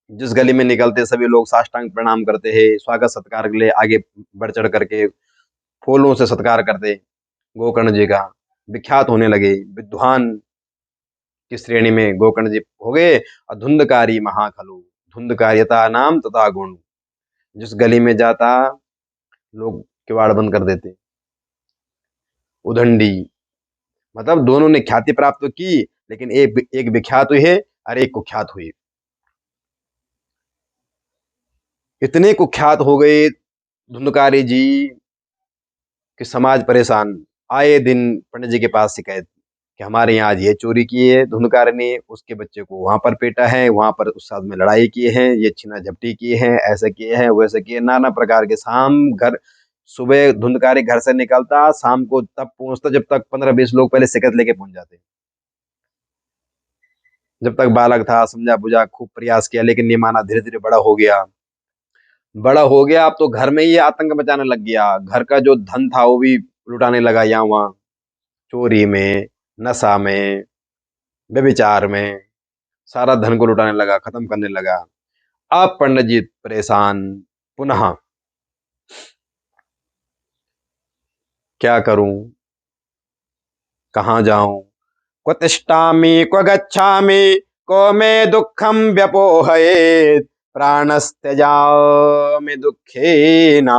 [SPEAKER 1] जिस गली में निकलते सभी लोग साष्टांग प्रणाम करते हैं, स्वागत सत्कार के लिए आगे बढ़ चढ़ करके फूलों से सत्कार करते। गोकर्ण जी का विख्यात होने लगे, विद्वान की श्रेणी में गोकर्ण जी हो गए। और धुंधकारी महाखलु, धुंधकारियता नाम तथा गुण, जिस गली में जाता लोग किवाड़ बंद कर देते। उदंडी, मतलब दोनों ने ख्याति प्राप्त की, लेकिन एक विख्यात हुई है और एक कुख्यात हुई। इतने कुख्यात हो गए धुंधकारी जी कि समाज परेशान। आए दिन पंडित जी के पास शिकायत कि हमारे यहाँ आज ये चोरी की है धुंधकार ने, उसके बच्चे को वहां पर पेटा है, वहां पर उस साथ में लड़ाई की है, ये छीना झपटी की है, ऐसे किए हैं वैसे किए, नाना प्रकार के। शाम घर, सुबह धुंधकारी घर से निकलता, शाम को तब पहुंचता जब तक 15 20 लोग पहले शिकायत लेके पहुंच जाते। जब तक बालक था समझा बुझा, खूब प्रयास किया, लेकिन नहीं माना। धीरे धीरे बड़ा हो गया, बड़ा हो गया, अब तो घर में ही आतंक मचाने लग गया। घर का जो धन था वो भी लुटाने लगा, यहाँ वहां, चोरी में, नशा में, व्यभिचार में, सारा धन को लुटाने लगा, खत्म करने लगा। अब पंडित जी परेशान, पुनः क्या करूं, कहाँ जाऊं, क्व तिष्ठामि क्व गच्छामि, को मे दुःखं व्यपोहयेत्, प्राणस्त्यजामि दुःखेन,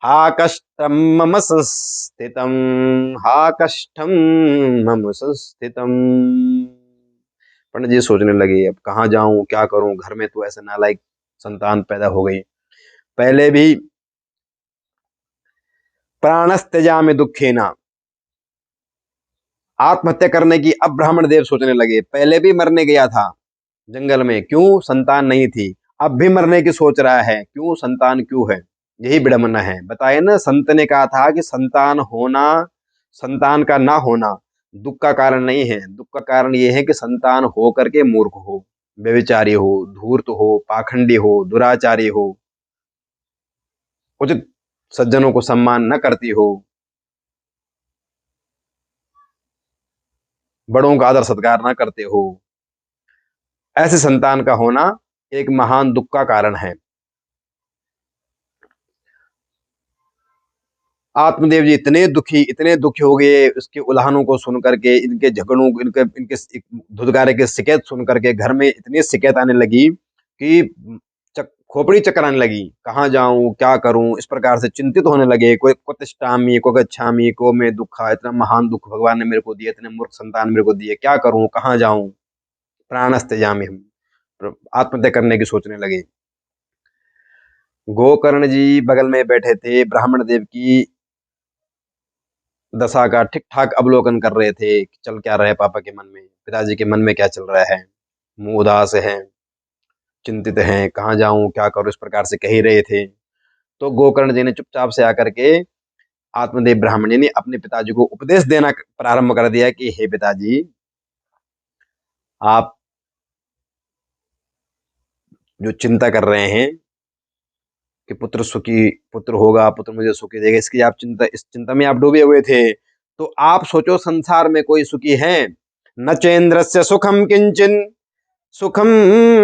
[SPEAKER 1] हा कष्टं मम संस्थितम्, हा कष्टं मम संस्थितम्। पंडित जी सोचने लगे, अब कहाँ जाऊं, क्या करूं, घर में तो ऐसे नालायक संतान पैदा हो गई। पहले भी प्राणस्त्यजामि दुःखेन, आत्महत्या करने की अब ब्राह्मण देव सोचने लगे। पहले भी मरने गया था जंगल में, क्यों, संतान नहीं थी। अब भी मरने की सोच रहा है, क्यों, संतान क्यों है। यही विडंबना है। बताए ना, संत ने कहा था कि संतान होना, संतान का ना होना दुख का कारण नहीं है। दुख का कारण यह है कि संतान हो करके मूर्ख हो, व्यभिचारी हो, धूर्त हो, पाखंडी हो, दुराचारी हो, उचित सज्जनों को सम्मान न करती हो, बड़ों का आदर सत्कार न करते हो। ऐसे संतान का होना एक महान दुख का कारण है। आत्मदेव जी इतने दुखी हो गए इसके उल्हानों को सुन करके, इनके झगड़ों, इनके इनके धुतकारे के शिकायत सुन करके। घर में इतनी शिकायत आने लगी कि खोपड़ी चक्कर आने लगी, कहाँ जाऊं, क्या करूं, इस प्रकार से चिंतित होने लगे। कोई को तिष्ठामि को गच्छामि को मैं दुखा, इतना महान दुख भगवान ने मेरे को दिया, इतने मूर्ख संतान मेरे को दिए, क्या करूं, कहाँ जाऊं, प्राणस्त्यजामि, हम आत्महत्या करने की सोचने लगे। गोकर्ण जी बगल में बैठे थे, ब्राह्मण देव की दशा का ठीक ठाक अवलोकन कर रहे थे कि चल क्या रहे पापा के मन में, पिताजी के मन में क्या चल रहा है। मुंह उदास है, चिंतित हैं, कहाँ जाऊं, क्या करूं, इस प्रकार से कह ही रहे थे। तो गोकर्ण जी ने चुपचाप से आकर के आत्मदेव ब्राह्मण जी ने अपने पिताजी को उपदेश देना प्रारंभ कर दिया कि हे पिताजी, आप जो चिंता कर रहे हैं कि पुत्र सुखी, पुत्र होगा, पुत्र मुझे सुखी देगा, इसकी आप चिंता, इस चिंता में आप डूबे हुए थे। तो आप सोचो, संसार में कोई सुखी है? न चेन्द्रस्य सुखम किंचन, सुखम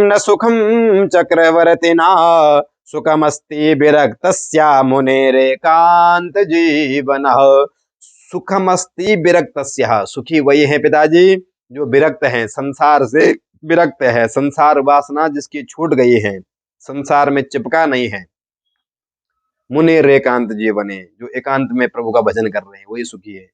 [SPEAKER 1] न सुखम चक्रवर्तिना, सुखमस्ति विरक्तस्या मुनेरेकांत जीवनः। सुखमस्ति विरक्तस्या, सुखी वही है पिताजी जो विरक्त हैं, संसार से विरक्त है, संसार वासना जिसकी छूट गई है, संसार में चिपका नहीं है। मुनेर एकांत जीवने, जो एकांत में प्रभु का भजन कर रहे हैं, वही सुखी है।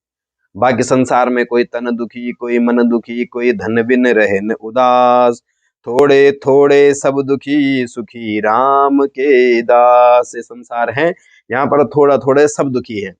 [SPEAKER 1] बाकी संसार में कोई तन दुखी, कोई मन दुखी, कोई धन बिन रहे न उदास, थोड़े थोड़े सब दुखी, सुखी राम के दास। ये संसार है, यहाँ पर थोड़ा थोड़े सब दुखी है।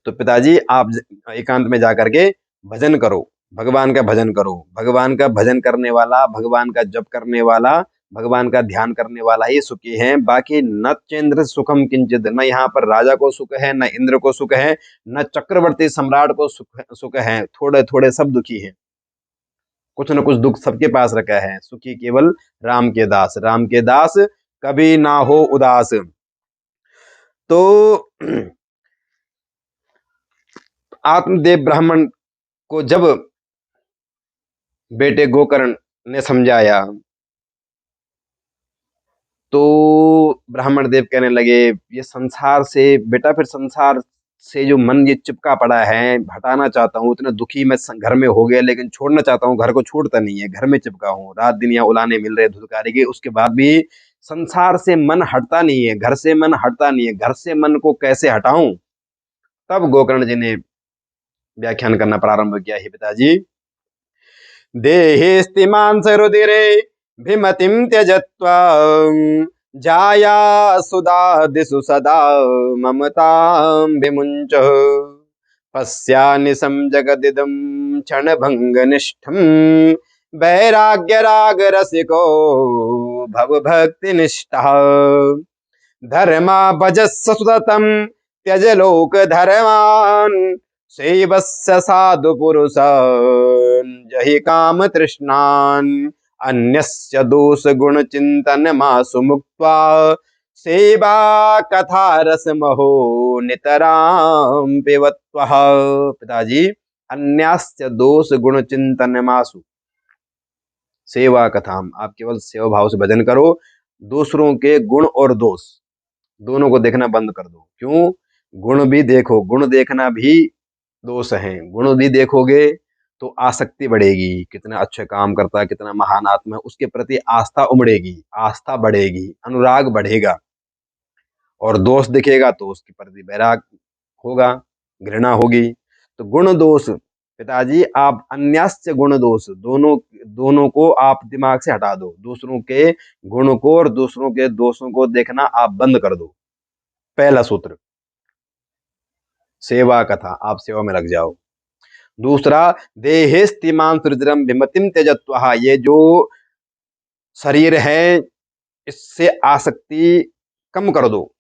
[SPEAKER 1] तो पिताजी आप एकांत में जाकर के भजन करो, भगवान का भजन करो। भगवान का भजन करने वाला, भगवान का जप करने वाला, भगवान का ध्यान करने वाला ही सुखी है। बाकी न चेन्द्र सुखम किंचित, न यहाँ पर राजा को सुख है, न इंद्र को सुख है, न चक्रवर्ती सम्राट को सुख है। थोड़े थोड़े सब दुखी हैं, कुछ न कुछ दुख सबके पास रखा है। सुखी केवल राम के दास, राम के दास कभी ना हो उदास। तो आत्मदेव ब्राह्मण को जब बेटे गोकर्ण ने समझाया, तो ब्राह्मण देव कहने लगे, ये संसार से बेटा, फिर संसार से जो मन ये चिपका पड़ा है, हटाना चाहता हूँ। इतना दुखी मैं घर में हो गया, लेकिन छोड़ना चाहता हूँ। घर को छूटता नहीं है, घर में चिपका हूँ, रात दिन यहाँ उलाने मिल रहे धुतकारी के, उसके बाद भी संसार से मन हटता नहीं है, घर से मन हटता नहीं है। घर से मन को कैसे हटाऊं? तब गोकर्ण जी ने व्याख्यान करना प्रारंभ किया, हे पिताजी, देहेस्तिमांस रुदिरे भिमतिं त्यजत्वा, जाया सुधा दिशु सदा ममतां विमुञ्च, पश्यानिशं जगदिदं क्षणभङ्गनिष्ठं, वैराग्य राग रसिको भवभक्तिनिष्ठः, धर्मा भजस्व सुततं त्यज लोक धर्मान्, सेवस्य साधु पुरुषान् जहि काम तृष्णान्, अन्यस्य दोष गुण चिंतन मासु मुक्त्वा, सेवा कथा रस महो नितराम पिबत्वः। पिताजी, अन्यस्य दोष गुण चिंतन मासु, सेवा कथाम, आप केवल सेवा भाव से भजन करो। दूसरों के गुण और दोष दोनों को देखना बंद कर दो। क्यों? गुण भी देखो, गुण देखना भी दोष है। गुण भी देखोगे तो आसक्ति बढ़ेगी, कितना अच्छे काम करता है, कितना महान आत्मा है, उसके प्रति आस्था उमड़ेगी, आस्था बढ़ेगी, अनुराग बढ़ेगा। और दोष दिखेगा तो उसके प्रति वैराग होगा, घृणा होगी। तो गुण दोष पिताजी, आप अन्यास्य गुण दोष दोनों दोनों को आप दिमाग से हटा दो। दूसरों के गुण को और दूसरों के दोषों को देखना आप बंद कर दो। पहला सूत्र सेवा कथा, आप सेवा में लग जाओ। दूसरा, देहेस्तिमान सुरजरम विमतिम त्यजत्वः, ये जो शरीर है इससे आसक्ति कम कर दो।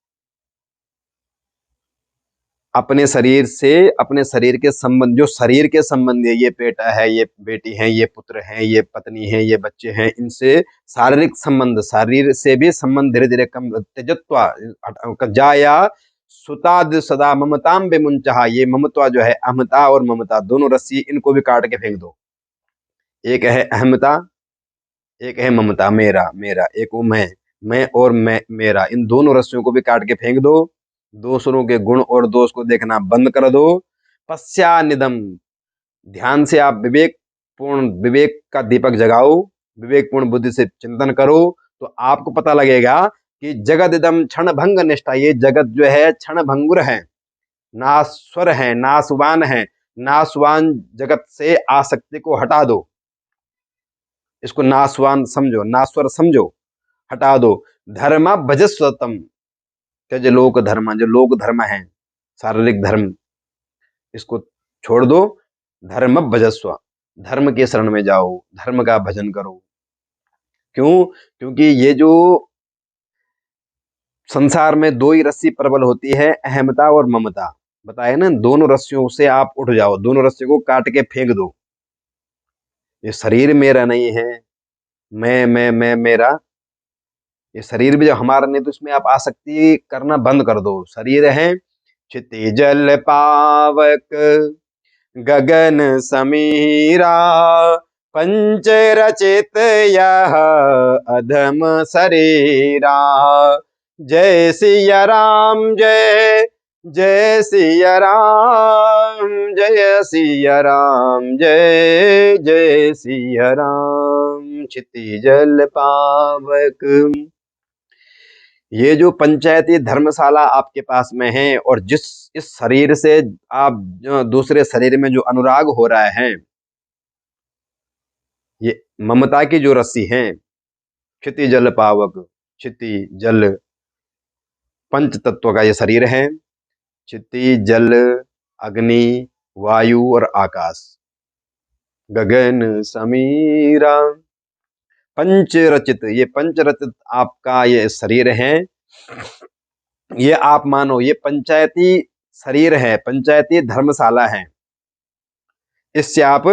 [SPEAKER 1] अपने शरीर से, अपने शरीर के संबंध, जो शरीर के संबंध है, ये बेटा है, ये बेटी है, ये पुत्र है, ये पत्नी है, ये बच्चे हैं, इनसे शारीरिक संबंध, शरीर से भी संबंध धीरे धीरे कम त्यजत्वा जाया सुताद सदा ममताम बेमुंचहा, ये ममता जो है, अहमता और ममता दोनों रस्सी, इनको भी काट के फेंक दो। एक है अहमता, एक है ममता, मेरा मेरा, एक वो मैं और मैं मेरा, इन दोनों रस्सियों को भी काट के फेंक दो। दूसरों के गुण और दोष को देखना बंद कर दो। पश्चानिदम, ध्यान से आप विवेक का दीपक जगाओ, विवेकपूर्ण बुद्धि से चिंतन करो, तो आपको पता लगेगा कि जगत इदम क्षण भंग निष्ठा, ये जगत जो है क्षण भंगुर है, नाश्वर है, नासवान है। नासवान जगत से आसक्ति को हटा दो, इसको नासवान समझो, नाश्वर समझो, हटा दो। धर्म भजस्वतम, त्यज लोक धर्म, जो लोक धर्म है, शारीरिक धर्म, इसको छोड़ दो। धर्म भजस्व, धर्म के शरण में जाओ, धर्म का भजन करो। क्यों? क्योंकि ये जो संसार में दो ही रस्सी प्रबल होती है, अहमता और ममता, बताए ना, दोनों रस्सियों से आप उठ जाओ, दोनों रस्सियों को काट के फेंक दो। ये शरीर मेरा नहीं है, मैं मेरा, ये शरीर भी जब हमारा नहीं, तो इसमें आप आसक्ति करना बंद कर दो। शरीर है क्षिति जल पावक गगन समीरा, पंच रचित यह अधम शरीरा। जय सिया राम, जय जय सिया राम, जय सिया राम, जय जय सिया राम। क्षिति जल पावक, ये जो पंचायती धर्मशाला आपके पास में है, और इस शरीर से आप दूसरे शरीर में जो अनुराग हो रहा है, ये ममता की जो रस्सी है, क्षिति जल पावक, क्षिति जल पंच तत्व का ये शरीर है, क्षिति जल अग्नि वायु और आकाश, गगन समीरा, पंच रचित, ये पंच रचित आपका ये शरीर है। ये आप मानो ये पंचायती शरीर है, पंचायती धर्मशाला है। इससे आप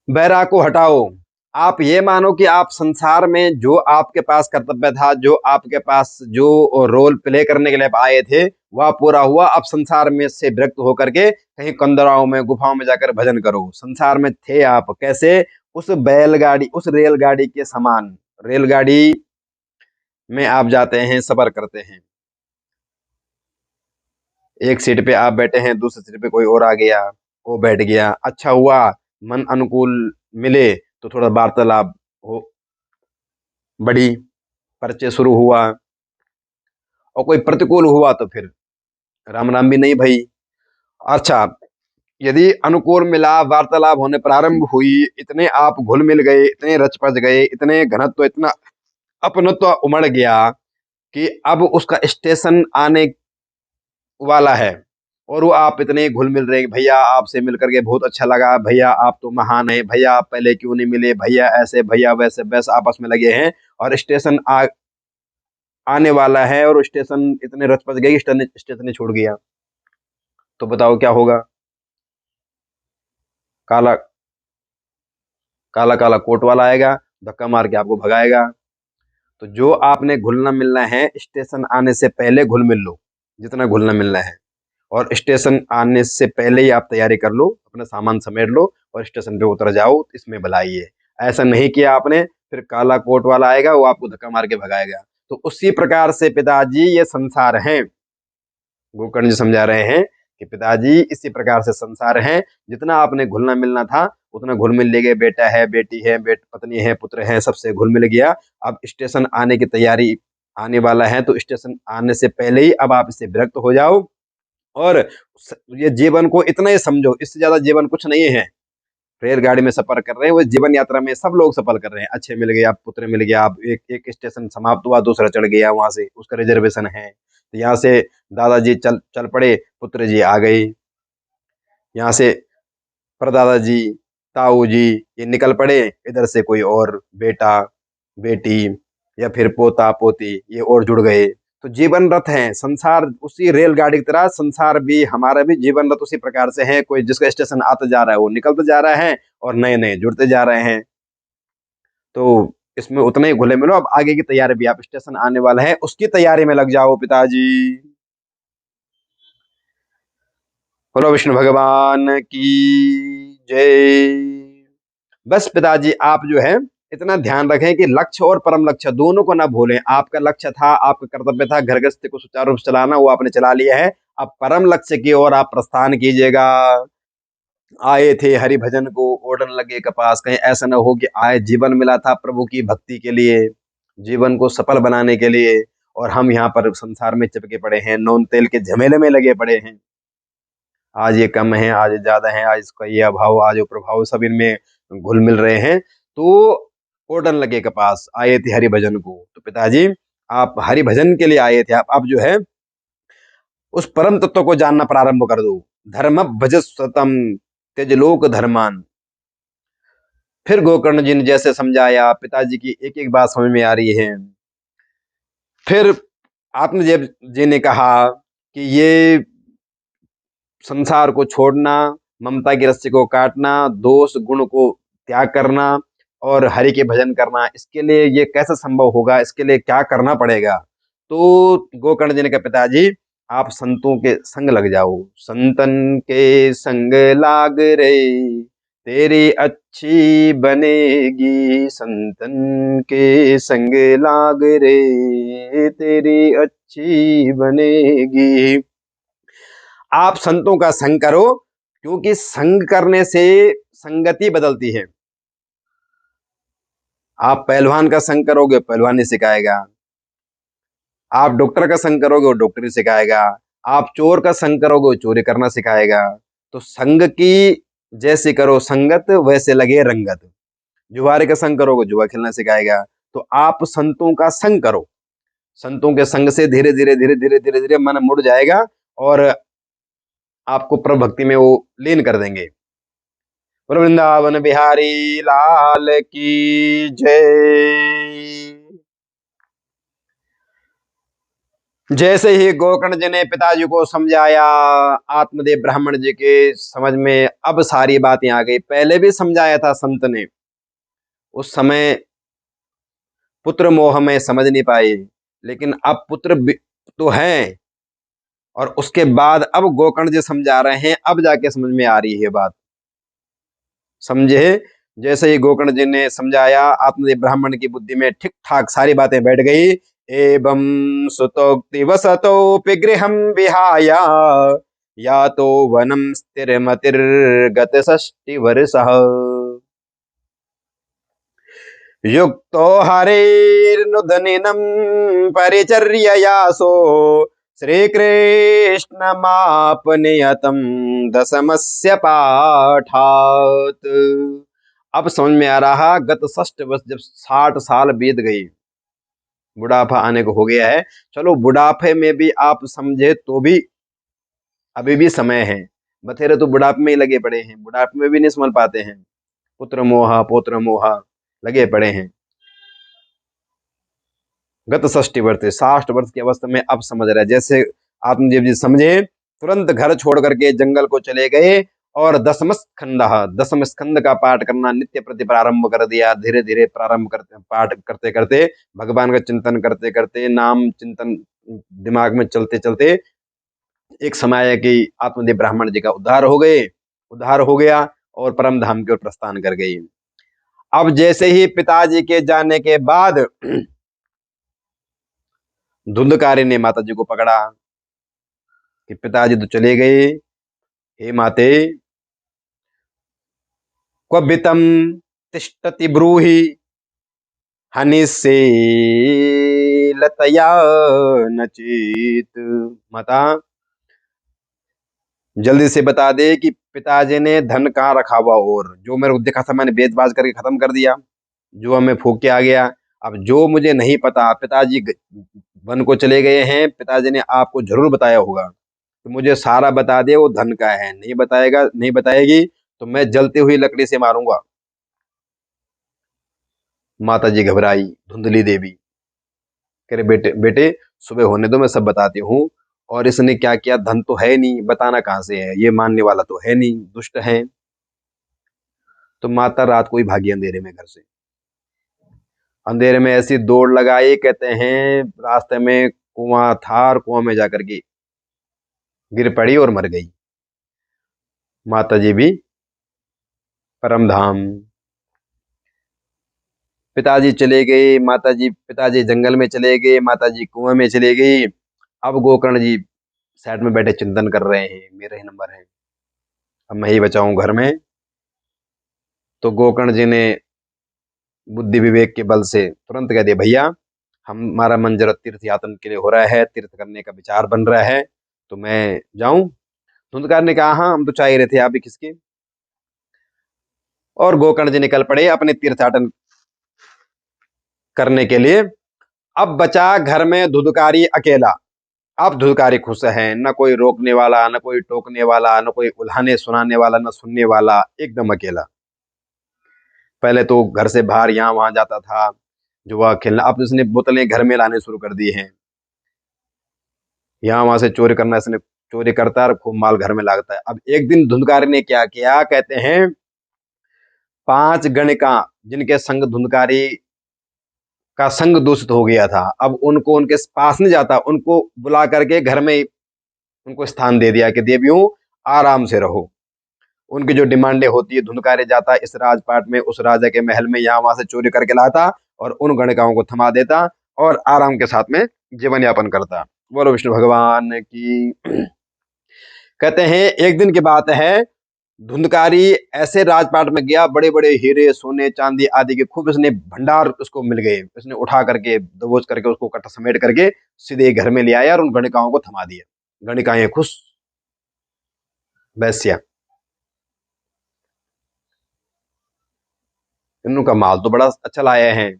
[SPEAKER 1] वैराग को हटाओ। आप ये मानो कि आप संसार में जो आपके पास कर्तव्य था, जो आपके पास जो रोल प्ले करने के लिए आप आए थे, वह पूरा हुआ। अब संसार में से विरक्त होकर के कहीं कंदराओं में, गुफाओं में जाकर भजन करो। संसार में थे आप कैसे? उस बैलगाड़ी, उस रेलगाड़ी के समान। रेलगाड़ी में आप जाते हैं, सफर करते हैं, एक सीट पे आप बैठे हैं, दूसरी सीट पे कोई और आ गया, वो बैठ गया, अच्छा हुआ मन अनुकूल मिले तो थोड़ा वार्तालाप हो बढ़ी, परिचय शुरू हुआ, और कोई प्रतिकूल हुआ तो फिर राम राम भी नहीं भई। अच्छा, यदि अनुकूल मिला, वार्तालाप होने प्रारंभ हुई, इतने आप घुल मिल गए, इतने रच पच गए, इतने घनत्व, इतना अपनत्व उमड़ गया कि अब उसका स्टेशन आने वाला है, और वो आप इतने घुल मिल रहे हैं, भैया आपसे मिल करके बहुत अच्छा लगा, भैया आप तो महान हैं, भैया आप पहले क्यों नहीं मिले, भैया ऐसे, भैया वैसे, बस आपस में लगे हैं, और स्टेशन आने वाला है, और स्टेशन इतने रच पच गए, स्टेशन ही छोड़ गया। तो बताओ क्या होगा? काला काला काला कोट वाला आएगा, धक्का मार के आपको भगाएगा। तो जो आपने घुलना मिलना है, स्टेशन आने से पहले घुल मिल लो, जितना घुलना मिलना है, और स्टेशन आने से पहले ही आप तैयारी कर लो, अपना सामान समेट लो, और स्टेशन पे उतर जाओ, इसमें भलाई है। ऐसा नहीं किया आपने, फिर काला कोट वाला आएगा, वो आपको धक्का मार के भगाएगा। तो उसी प्रकार से पिताजी ये संसार है। गोकर्ण जी समझा रहे हैं कि पिताजी इसी प्रकार से संसार है। जितना आपने घुलना मिलना था उतना घुल मिल ले गए। बेटा है, बेटी है, पत्नी है, पुत्र है, सबसे घुल मिल गया। अब स्टेशन आने की तैयारी आने वाला है, तो स्टेशन आने से पहले ही अब आप इससे विरक्त हो जाओ और ये जीवन को इतना ही समझो, इससे ज्यादा जीवन कुछ नहीं है। रेलगाड़ी में सफर कर रहे हैं, वो जीवन यात्रा में सब लोग सफर कर रहे हैं। अच्छे मिल गए, आप पुत्र मिल गया, आप एक एक स्टेशन समाप्त हुआ, दूसरा चढ़ गया, वहां से उसका रिजर्वेशन है। तो यहाँ से दादाजी चल चल पड़े, पुत्र जी आ गए। यहाँ से परदादा जी, ताऊ जी ये निकल पड़े, इधर से कोई और बेटा बेटी या फिर पोता पोती ये और जुड़ गए। तो जीवन रथ है संसार, उसी रेलगाड़ी की तरह संसार भी, हमारा भी जीवन रथ उसी प्रकार से है। कोई जिसका स्टेशन आता जा रहा है वो निकलते जा रहा है और नए नए जुड़ते जा रहे हैं। तो इसमें उतना ही घुले मिलो। अब आगे की तैयारी भी, आप स्टेशन आने वाला है उसकी तैयारी में लग जाओ पिताजी। बोलो विष्णु भगवान की जय। बस पिताजी आप जो है इतना ध्यान रखें कि लक्ष्य और परम लक्ष्य दोनों को ना भूलें। आपका लक्ष्य था, आपका कर्तव्य था घर गृहस्थी को सुचारू रूप से चलाना, वो आपने चला लिया है। अब परम लक्ष्य की ओर आप प्रस्थान कीजिएगा। आए थे हरि भजन को ओढ़न लगे कपास, कहीं ऐसा ना हो कि आए जीवन मिला था प्रभु की भक्ति के लिए, जीवन को सफल बनाने के लिए, और हम यहाँ पर संसार में चिपके पड़े हैं, नून तेल के झमेले में लगे पड़े हैं। आज ये कम है, आज ये ज्यादा है, आज इसका ये अभाव, आज वो प्रभाव, सब इनमें घुल मिल रहे हैं। तो ओढ़न लगे कपास, आए थे हरि भजन को। तो पिताजी आप हरि भजन के लिए आए थे, आप अब जो है उस परम तत्व को जानना प्रारंभ कर दो। धर्म भज सतम त्यज लोक धर्मान। फिर गोकर्ण जी ने जैसे समझाया, पिताजी की एक एक बात समझ में आ रही है। फिर आत्मदेव जी ने कहा कि ये संसार को छोड़ना, ममता की रस्सी को काटना, दोष गुण को त्याग करना और हरि के भजन करना, इसके लिए ये कैसे संभव होगा, इसके लिए क्या करना पड़ेगा। तो गोकर्ण जी ने कहा पिताजी आप संतों के संग लग जाओ। संतन के संग लाग रे तेरी अच्छी बनेगी, संतन के संग लाग रे तेरी अच्छी बनेगी। आप संतों का संग करो, क्योंकि संग करने से संगति बदलती है। आप पहलवान का संग करोगे, पहलवानी सिखाएगा। आप डॉक्टर का संग करोगे, वो डॉक्टरी सिखाएगा। आप चोर का संग करोगे, वो चोरी करना सिखाएगा। तो संग की जैसे करो संगत, वैसे लगे रंगत। जुआरे का संग करोगे, जुआ खेलना सिखाएगा। तो आप संतों का संग करो। संतों के संग से धीरे धीरे धीरे धीरे धीरे धीरे मन मुड़ जाएगा और आपको प्रभु भक्ति में वो लीन कर देंगे। वृंदावन बिहारी लाल की जय। जैसे ही गोकर्ण जी ने पिताजी को समझाया, आत्मदेव ब्राह्मण जी के समझ में अब सारी बातें आ गई। पहले भी समझाया था संत ने, उस समय पुत्र मोह में समझ नहीं पाए, लेकिन अब पुत्र तो है, और उसके बाद अब गोकर्ण जी समझा रहे हैं, अब जाके समझ में आ रही है बात। समझे? जैसे ही गोकर्ण जी ने समझाया, आत्मदेव ब्राह्मण की बुद्धि में ठीक ठाक सारी बातें बैठ गई। एवं सुतोक्ति वसतोऽपि गृहं विहाय यातो वनं स्थिरमतिर्गत षष्टिवर्षः। युक्तो हरेर्नुदनिनं परिचर्ययासो श्रीकृष्णमापनियतं दशमस्य पाठात्। अब समझ में आ रहा, गत 6 वर्ष, जब 60 साल बीत गई, बुढ़ापा आने को हो गया है। चलो बुढ़ापे में भी आप समझे तो भी अभी भी समय है। बथेरे तो बुढ़ापे में ही लगे पड़े हैं, बुढ़ापे में भी नहीं समझ पाते हैं। पुत्र मोहा पौत्र मोहा लगे पड़े हैं। गत 60 वर्ष, 60 वर्ष की अवस्था में अब समझ रहे। जैसे आत्मदेव जी समझे, तुरंत घर छोड़ करके जंगल को चले गए और दसम स्कंद का पाठ करना नित्य प्रति प्रारंभ कर दिया। धीरे धीरे प्रारंभ करते, पाठ करते करते, भगवान का चिंतन करते करते, नाम चिंतन दिमाग में चलते चलते एक समय है कि आत्मदेव ब्राह्मण जी का उद्धार हो गया। और परम धाम की ओर प्रस्थान कर गई। अब जैसे ही पिताजी के जाने के बाद धुंधकारी ने माता जी को पकड़ा कि पिताजी तो चले गए, हे माते क्वबितम तिष्ठति ब्रूहि हनिसे लतया नचित। माता जल्दी से बता दे कि पिताजी ने धन कहाँ रखा हुआ, और जो मेरे को दिखा था मैंने बेच बाज करके खत्म कर दिया, जो हमें फूक के आ गया। अब जो मुझे नहीं पता, पिताजी वन को चले गए हैं, पिताजी ने आपको जरूर बताया होगा, तो मुझे सारा बता दे वो धन का है। नहीं बताएगा, नहीं बताएगी तो मैं जलती हुई लकड़ी से मारूंगा। माता जी घबराई, धुंधली देवी कह रहे बेटे बेटे सुबह होने दो, मैं सब बताती हूँ। और इसने क्या किया, धन तो है नहीं, बताना कहाँ से है, ये मानने वाला तो है नहीं, दुष्ट है। तो माता रात को ही भागी अंधेरे में घर से। अंधेरे में ऐसी दौड़ लगाई, कहते हैं रास्ते में कुआं था और कुआं में जाकर के गिर पड़ी और मर गई। माता जी भी परम धाम। पिताजी चले गए, माता जी, पिताजी जंगल में चले गए, माता जी कुएं में चले गई। अब गोकर्ण जी साइड में बैठे चिंतन कर रहे हैं, मेरा ही नंबर है, अब मैं ही बचाऊं घर में। तो गोकर्ण जी ने बुद्धि विवेक के बल से तुरंत कह दिया, भैया हमारा मन जरा तीर्थ यात्रा के लिए हो रहा है, तीर्थ करने का विचार बन रहा है, तो मैं जाऊं। धुंधकार ने कहा, हाँ हम तो चाह ही रहे थे, आप भी किसके। और गोकर्ण जी निकल पड़े अपने तीर्थाटन करने के लिए। अब बचा घर में धुंधकारी अकेला। अब धुंधकारी खुश है, न कोई रोकने वाला, न कोई टोकने वाला, न कोई उल्हाने सुनाने वाला, न सुनने वाला, एकदम अकेला। पहले तो घर से बाहर यहाँ वहां जाता था जुआ खेलना, अब इसने बोतलें घर में लाने शुरू कर दी हैं। यहाँ वहां से चोरी करना, इसने चोरी करता है और खूब माल घर में लागता है। अब एक दिन धुंधकारी ने क्या किया, कहते हैं 5 गणिका जिनके संग धुंधकारी का संग दूषित हो गया था, अब उनको उनके पास नहीं जाता, उनको बुला करके घर में उनको स्थान दे दिया कि देवियों आराम से रहो। उनकी जो डिमांडें होती है, धुंधकारी जाता इस राजपाट में, उस राजा के महल में, यहाँ वहां से चोरी करके लाता और उन गणिकाओं को थमा देता और आराम के साथ में जीवन यापन करता। बोलो विष्णु भगवान की। कहते हैं एक दिन की बात है, धुंधकारी ऐसे राजपाट में गया, बड़े बड़े हीरे सोने चांदी आदि के खूब इसने भंडार उसको मिल गए, इसने उठा करके दबोच करके उसको कट्टा समेट करके सीधे घर में ले आया और उन गणिकाओं को थमा दिया। गणिकाएं खुश, वैश्या, इनका माल तो बड़ा अच्छा लाया है,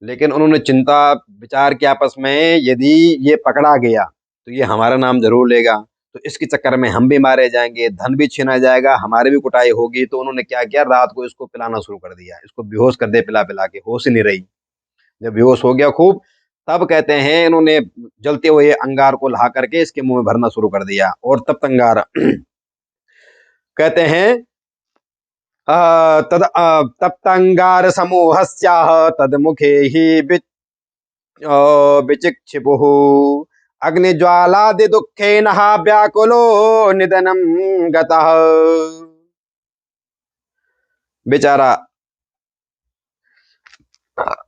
[SPEAKER 1] लेकिन उन्होंने चिंता विचार किया आपस में, यदि ये पकड़ा गया तो ये हमारा नाम जरूर लेगा, तो इसके चक्कर में हम भी मारे जाएंगे, धन भी छीना जाएगा, हमारी भी कुटाई होगी। तो उन्होंने क्या किया, रात को इसको पिलाना शुरू कर दिया, इसको बेहोश कर दे, पिला पिला के होश ही नहीं रही। जब बेहोश हो गया खूब, तब कहते हैं इन्होंने जलते हुए अंगार को ला करके इसके मुंह में भरना शुरू कर दिया। और तब अंगार कहते हैं तद तप्तंगार समूहस्याह तदमुखे ही विचिक्षिपुः अग्निज्वालादि दुःखेन व्याकुलो निधनम गतः। बेचारा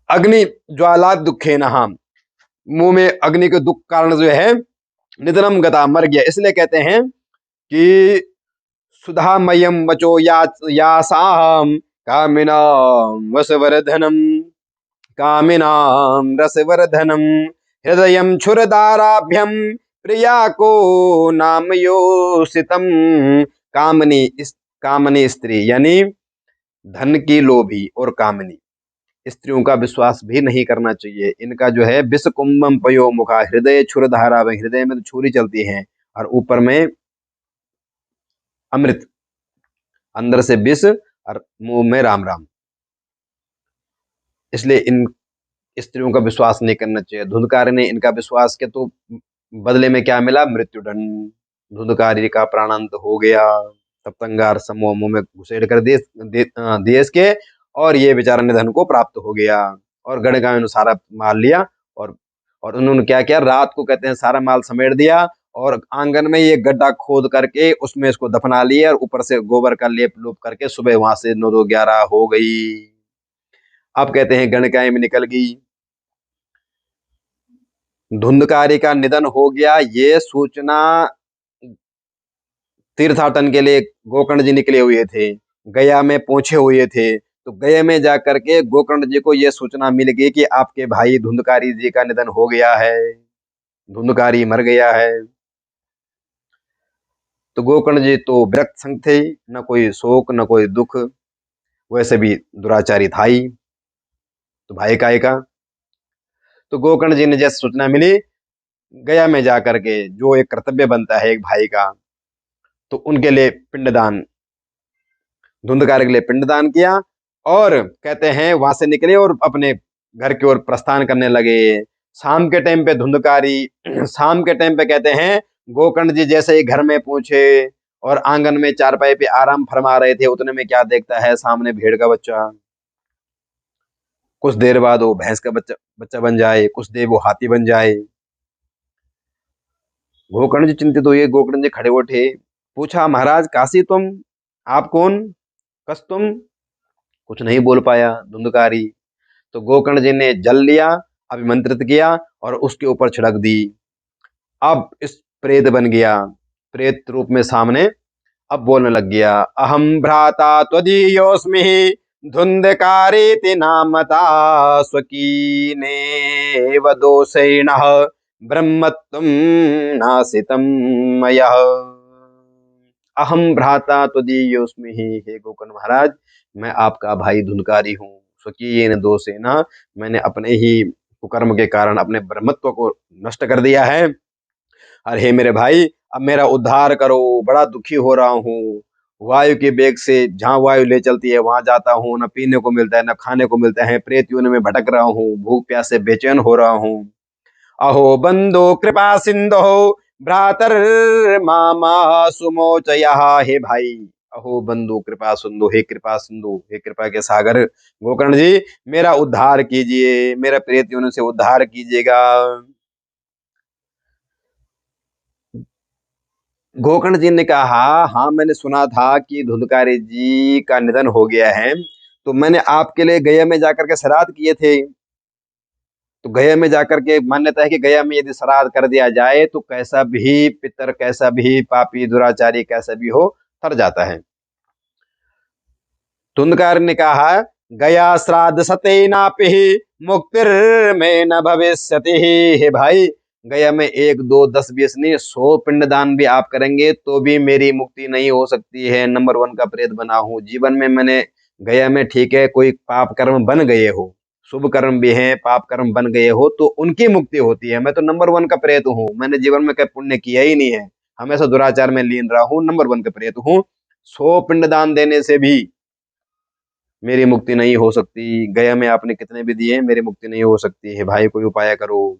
[SPEAKER 1] अग्नि ज्वाला दुःखेन, मुंह में अग्नि के दुख कारण जो है निधनम गता, मर गया। इसलिए कहते हैं कि सुधामयम वचो यासाम कामिनाम वसवर्धनम, कामिनाम रसवर्धनम हृदयम क्षुरदाराभ्यम प्रिया को नाम योषितम। कामनी, इस कामनी स्त्री यानी धन की लोभी और कामनी स्त्रियों का विश्वास भी नहीं करना चाहिए। इनका जो है विष कुंभम पयो मुखा, हृदय क्षुरधारा, हृदय में तो छुरी चलती है और ऊपर में अमृत, अंदर से विष और मुंह में राम राम। इसलिए इन स्त्रियों का विश्वास नहीं करना चाहिए। धुंधकारी ने इनका विश्वास किया तो बदले में क्या मिला, मृत्युदंड। धुंधकारी का प्राणांत हो गया। तप्तंगार समूह मुंह में घुसेड़ कर दिए इसके, और ये बेचारा निधन को प्राप्त हो गया। और गणिकाओं ने सारा माल लिया और उन्होंने क्या किया, रात को कहते हैं सारा माल समेट दिया और आंगन में ये गड्ढा खोद करके उसमें इसको दफना लिया और ऊपर से गोबर का लेप लूप करके सुबह वहां से 9 2 11 हो गई। अब कहते हैं गणकाएं में निकल गई। धुंधकारी का निधन हो गया, ये सूचना तीर्थाटन के लिए गोकर्ण जी निकले हुए थे, गया में पहुंचे हुए थे। तो गया में जाकर के गोकर्ण जी को यह सूचना मिल गई कि आपके भाई धुंधकारी जी का निधन हो गया है, धुंधकारी मर गया है। तो गोकर्ण जी तो विरक्त संग थे, न कोई शोक न कोई दुख, वैसे भी दुराचारी था ही, तो भाई का। तो गोकर्ण जी ने जैसे सूचना मिली, गया में जाकर के जो एक कर्तव्य बनता है एक भाई का, तो उनके लिए पिंडदान, धुंधकार के लिए पिंडदान किया। और कहते हैं वहां से निकले और अपने घर की ओर प्रस्थान करने लगे। शाम के टाइम पे धुंधकारी शाम के टाइम पे कहते हैं गोकर्ण जी जैसे ही घर में पहुंचे और आंगन में चारपाई पे आराम फरमा रहे थे, उतने में क्या देखता है, सामने भेड़ का बच्चा। कुछ देर बाद वो भैंस का बच्चा बच्चा बन जाए, कुछ देर वो हाथी बन जाए। गोकर्ण जी चिंतित हुए, गोकर्ण जी खड़े उठे, पूछा महाराज काशी तुम, आप कौन, कस तुम। कुछ नहीं बोल पाया धुंधकारी। तो गोकर्ण जी ने जल लिया, अभिमंत्रित किया और उसके ऊपर छिड़क दी। अब इस प्रेत बन गया, प्रेत रूप में सामने अब बोलने लग गया, अहम भ्राता त्वदीयोऽस्मि धुंधकारेति नामता स्वकीनेव दोषेणः ब्रह्मत्वं नासितं मयः। अहम भ्राता त्वदीयोऽस्मि, हे गोकर्ण महाराज मैं आपका भाई धुंधकारी हूँ। स्वकीयेन दोषेन, मैंने अपने ही कुकर्म के कारण अपने ब्रह्मत्व को नष्ट कर दिया है। अरे हे मेरे भाई, अब मेरा उद्धार करो, बड़ा दुखी हो रहा हूँ। वायु के वेग से जहाँ वायु ले चलती है वहां जाता हूँ, न पीने को मिलता है न खाने को मिलता है, प्रेत योनि में भटक रहा हूँ, भूख प्यास से बेचैन हो रहा हूँ। अहो बंधो कृपा सिंधो भ्रातर मामा सुमोचयः, हे भाई, अहो बंधु कृपा सिंधु, हे कृपा सिंधु, हे कृपा के सागर गोकर्ण जी, मेरा उद्धार कीजिए, मेरा प्रेत योनि से उद्धार कीजिएगा। गोकर्ण जी ने कहा, हाँ मैंने सुना था कि धुंधकारी जी का निधन हो गया है, तो मैंने आपके लिए गया में जाकर के श्राद्ध किए थे। तो गया में जाकर के मान्यता है कि गया में यदि श्राद्ध कर दिया जाए तो कैसा भी पितर, कैसा भी पापी दुराचारी, कैसा भी हो, तर जाता है। धुंधकार ने कहा, गया श्राद्ध सतेनापि मुक्तिर में न भविष्यति, हे भाई गया में 1 2 10 20 नहीं 100 पिंडदान भी आप करेंगे तो भी मेरी मुक्ति नहीं हो सकती है। नंबर 1 का प्रेत बना हूं। जीवन में मैंने गया में, ठीक है, कोई पाप कर्म बन गए हो, शुभ कर्म भी हैं, पाप कर्म बन गए हो तो उनकी मुक्ति होती है। मैं तो नंबर 1 का प्रेत हूँ, मैंने जीवन में कोई पुण्य किया ही नहीं है, हमेशा दुराचार में लीन रहा हूँ, नंबर 1 का प्रेत हूँ। 100 पिंडदान देने से भी मेरी मुक्ति नहीं हो सकती। गया में आपने कितने भी दिए, मेरी मुक्ति नहीं हो सकती है, भाई कोई उपाय करो।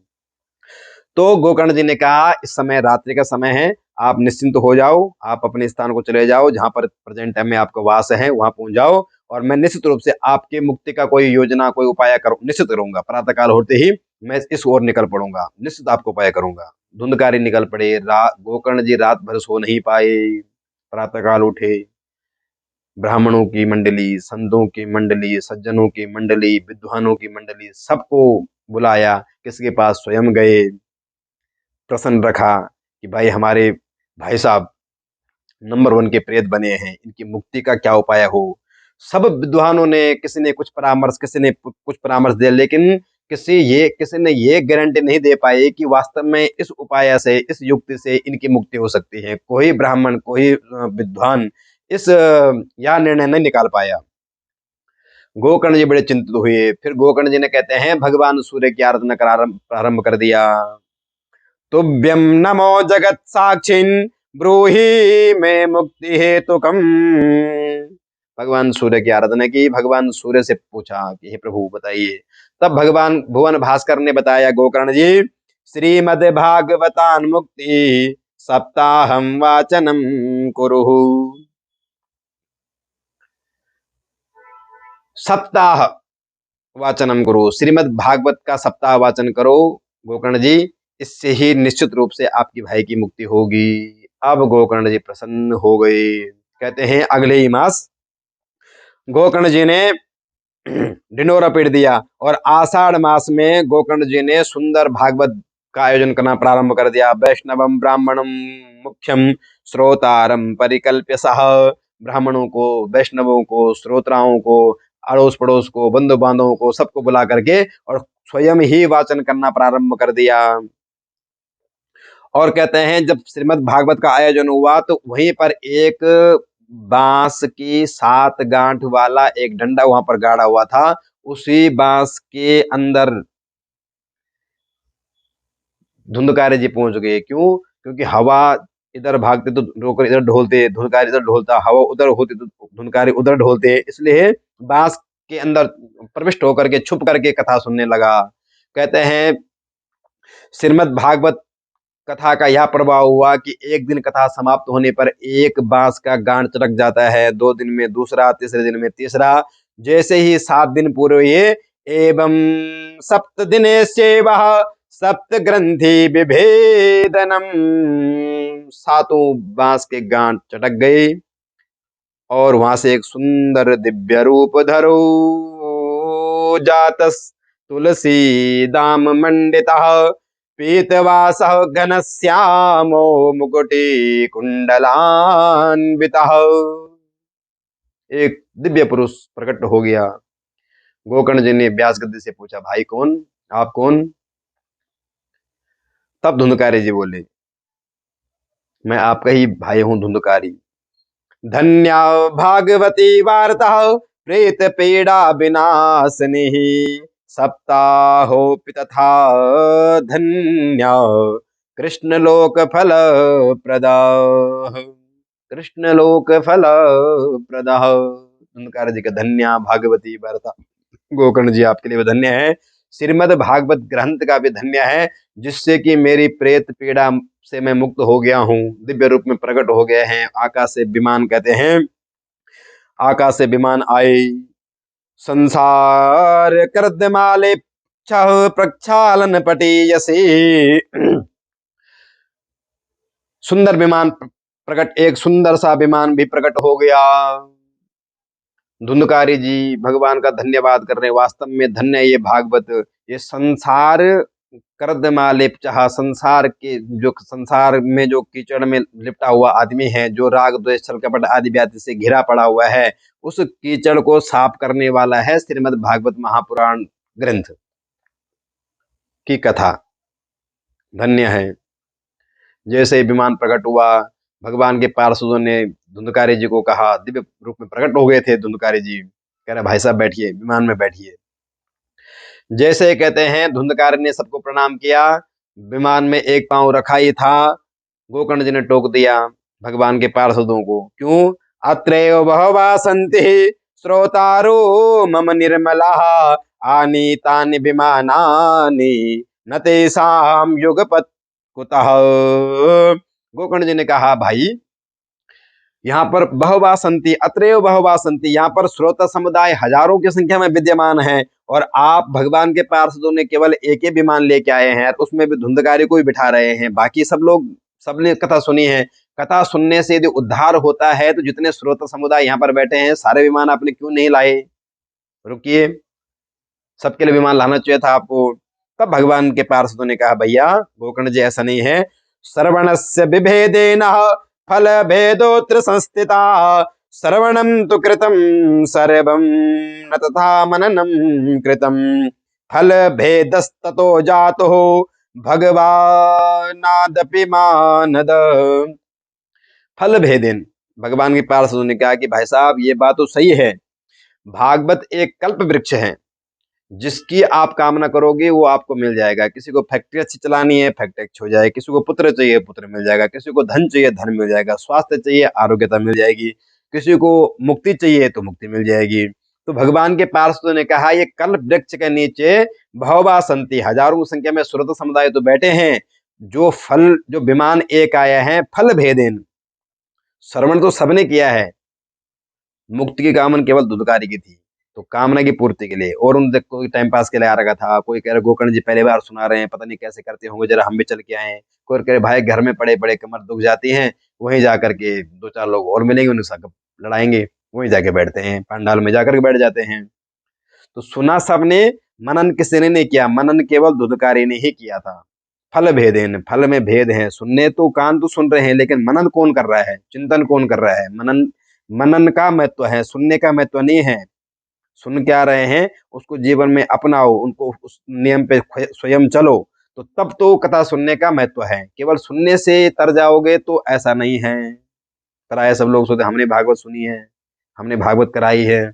[SPEAKER 1] तो गोकर्ण जी ने कहा, इस समय रात्रि का समय है, आप निश्चिंत हो जाओ, आप अपने स्थान को चले जाओ, जहां पर प्रेजेंट टाइम में आपका वास है वहां पहुंच जाओ, और मैं निश्चित रूप से आपकी मुक्ति का कोई योजना, कोई उपाय निश्चित करूंगा। प्रातःकाल होते ही मैं इस ओर निकल पड़ूंगा, निश्चित आपको उपाय करूंगा। धुंधकारी निकल पड़े। गोकर्ण जी रात भर सो नहीं पाए। प्रातःकाल उठे, ब्राह्मणों की मंडली, संतों की मंडली, सज्जनों की मंडली, विद्वानों की मंडली, सबको बुलाया, किसके पास स्वयं गए, प्रसन्न रखा कि भाई हमारे भाई साहब नंबर 1 के प्रेत बने हैं, इनकी मुक्ति का क्या उपाय हो। सब विद्वानों ने, किसी ने कुछ परामर्श, किसी ने कुछ परामर्श दिया, लेकिन किसी ने ये गारंटी नहीं दे पाई कि वास्तव में इस उपाय से, इस युक्ति से इनकी मुक्ति हो सकती है। कोई ब्राह्मण, कोई विद्वान इस यह निर्णय नहीं निकाल पाया। गोकर्ण जी बड़े चिंतित हुए। फिर गोकर्ण जी ने, कहते हैं, भगवान सूर्य की आराधना प्रारंभ कर दिया। तुभ्यं नमो जगत साक्षिन् ब्रूहि में मुक्ति हेतुकम्। भगवान सूर्य की आराधना की। भगवान सूर्य से पूछा कि हे प्रभु बताइए। तब भगवान भुवन भास्कर ने बताया, गोकर्ण जी, श्रीमद् भागवतान मुक्ति सप्ताहम वाचनम कुरुहु। सप्ताह वाचनम करो, श्रीमद् भागवत का सप्ताह वाचन करो गोकर्ण जी। इससे ही निश्चित रूप से आपकी भाई की मुक्ति होगी। अब गोकर्ण जी प्रसन्न हो गए। कहते हैं अगले ही मास गोकर्ण जी ने ढिंडोरा पीट दिया और आषाढ़ मास में गोकर्ण जी ने सुंदर भागवत का आयोजन करना प्रारंभ कर दिया। वैष्णवम ब्राह्मणम मुख्यम श्रोतारम परिकल्प्य सह, ब्राह्मणों को, वैष्णवों को, श्रोताओं को, अड़ोस पड़ोस को, बंधु बांधवों को, सबको बुला करके और स्वयं ही वाचन करना प्रारंभ कर दिया। और कहते हैं जब श्रीमद् भागवत का आयोजन हुआ तो वहीं पर एक बांस की 7 गांठ वाला एक डंडा वहां पर गाड़ा हुआ था। उसी बांस के अंदर धुंधकारी जी पहुंच गए। क्यों? क्योंकि हवा इधर भागते तो रोकर इधर ढोलते, धुंधकारी इधर ढोलता, हवा उधर होती तो धुंधकारी उधर ढोलते, इसलिए बांस के अंदर प्रविष्ट होकर के छुप करके कथा सुनने लगा। कहते हैं श्रीमद् भागवत कथा का यह प्रभाव हुआ कि एक दिन कथा समाप्त होने पर एक बांस का गांठ चटक जाता है, 2 दिन में दूसरा, तीसरे दिन में तीसरा। जैसे ही 7 दिन पूरे हुए, एवं सप्त दिनेश्चैव सप्त ग्रंथि विभेदनम, 7 बांस के गांठ चटक गए और वहां से एक सुंदर दिव्य रूप धरो जातस तुलसी दाम मंडितः पीतवासः घनश्यामो मुकुटि कुंडलान्वितः। एक दिव्य पुरुष प्रकट हो गया। गोकर्ण जी ने व्यास गद्दी से पूछा, भाई कौन, आप कौन? तब धुंधकारी जी बोले, मैं आपका ही भाई हूं धुंधकारी। धन्या भागवती वार्ता प्रेत पीड़ा विनाशनी सप्ताहोपि तथा धन्या कृष्ण लोक फल प्रदा, कृष्ण लोक फल प्रदा। धुंधकार जी का धन्या भागवती वार्ता, गोकर्ण जी आपके लिए धन्य है। श्रीमद् भागवत ग्रंथ का भी धन्य है, जिससे कि मेरी प्रेत पीड़ा से मैं मुक्त हो गया हूँ, दिव्य रूप में प्रकट हो गए हैं। आकाश से विमान, कहते हैं आकाश से विमान आए, संसार कर्दमाले छह प्रक्षालन पटीयसी, सुंदर विमान प्रकट, एक सुंदर सा विमान भी प्रकट हो गया। धुंधकारी जी भगवान का धन्यवाद कर रहे हैं। वास्तव में धन्य ये भागवत, ये संसार कर्दमालेप चाह, संसार के जो संसार में जो कीचड़ में लिपटा हुआ आदमी है, जो राग द्वेष छल कपट आदि व्याधि से घिरा पड़ा हुआ है, उस कीचड़ को साफ करने वाला है श्रीमद् भागवत महापुराण ग्रंथ की कथा। धन्य है। जैसे विमान प्रकट हुआ, भगवान के पार्षदों ने धुंधकारी जी को कहा, दिव्य रूप में प्रकट हो गए थे धुंधकारी जी, कह रहे भाई साहब बैठिए, विमान में बैठिए। जैसे कहते हैं धुंधकारी ने सबको प्रणाम किया, विमान में एक पांव रखा ही था, गोकर्ण जी ने टोक दिया भगवान के पार्षदों को। क्यों? अत्रैव बहवा सन्ति श्रोतारो मम निर्मला आनीतानि विमानानि न तेषां युगपत् कुतः। गोकर्ण जी ने कहा, भाई यहाँ पर बहवा संति, अत्रैव बहवा संति, यहाँ पर श्रोता समुदाय हजारों की संख्या में विद्यमान है और आप भगवान के पार्षदों ने केवल एक ही विमान लेके आए हैं, उसमें भी धुंधकारी को ही बिठा रहे हैं। बाकी सब लोग, सबने कथा सुनी है। कथा सुनने से यदि उद्धार होता है तो जितने श्रोता समुदाय यहाँ पर बैठे हैं, सारे विमान आपने क्यों नहीं लाए? रुकिए, सबके लिए विमान लाना चाहिए था आपको। तब भगवान के पार्षदों ने कहा, भैया गोकर्ण जी ऐसा नहीं है, श्रवणस्य विभेदेन फल भेदोत्र संस्थिता श्रवणम तु कृतम सर्वम न तथा मननम कृतम फल भेदस्ततो जातो भगवानादपि मानद। फल भेदेन, भगवान के पार्षदों ने कहा कि भाई साहब ये बात तो सही है, भागवत एक कल्प वृक्ष है, जिसकी आप कामना करोगे वो आपको मिल जाएगा। किसी को फैक्ट्री अच्छी चलानी है, फैक्ट्री अच्छी हो जाएगी, किसी को पुत्र चाहिए, पुत्र मिल जाएगा, किसी को धन चाहिए, धन मिल जाएगा, स्वास्थ्य चाहिए, आरोग्यता मिल जाएगी, किसी को मुक्ति चाहिए तो मुक्ति मिल जाएगी। तो भगवान के पार्षदों ने कहा, ये कल्प वृक्ष के नीचे बहवा संति, हजारों की संख्या में श्रोता समुदाय तो बैठे हैं, जो फल, जो विमान एक आया है, फल भेदेन, श्रवण तो सबने किया है, मुक्ति की कामना केवल धुंधकारी की थी। तो कामना की पूर्ति के लिए, और उन कोई टाइम पास के लिए आ रखा था, कोई कह रहा गोकर्ण जी पहली बार सुना रहे हैं, पता नहीं कैसे करते होंगे, जरा हम भी चल के आए। कोई कह रहे भाई घर में पड़े पड़े कमर दुख जाती हैं, वहीं जा करके दो चार लोग और मिलेंगे, उनके साथ लड़ाएंगे, वहीं जाके बैठते हैं, पंडाल में जाकर के बैठ जाते हैं। तो सुना सबने, मनन किसी ने नहीं किया, मनन केवल धुतकारी ने ही किया था। फल भेदेन, फल में भेद है, सुनने तो कान तो सुन रहे हैं, लेकिन मनन कौन कर रहा है, चिंतन कौन कर रहा है। मनन, मनन का महत्व है, सुनने का महत्व नहीं है। सुन क्या रहे हैं उसको जीवन में अपनाओ, उनको उस नियम पे स्वयं चलो, तो तब तो कथा सुनने का महत्व है। केवल सुनने से तर जाओगे तो ऐसा नहीं है। प्राय सब लोग सोचते हमने भागवत सुनी है, हमने भागवत कराई है,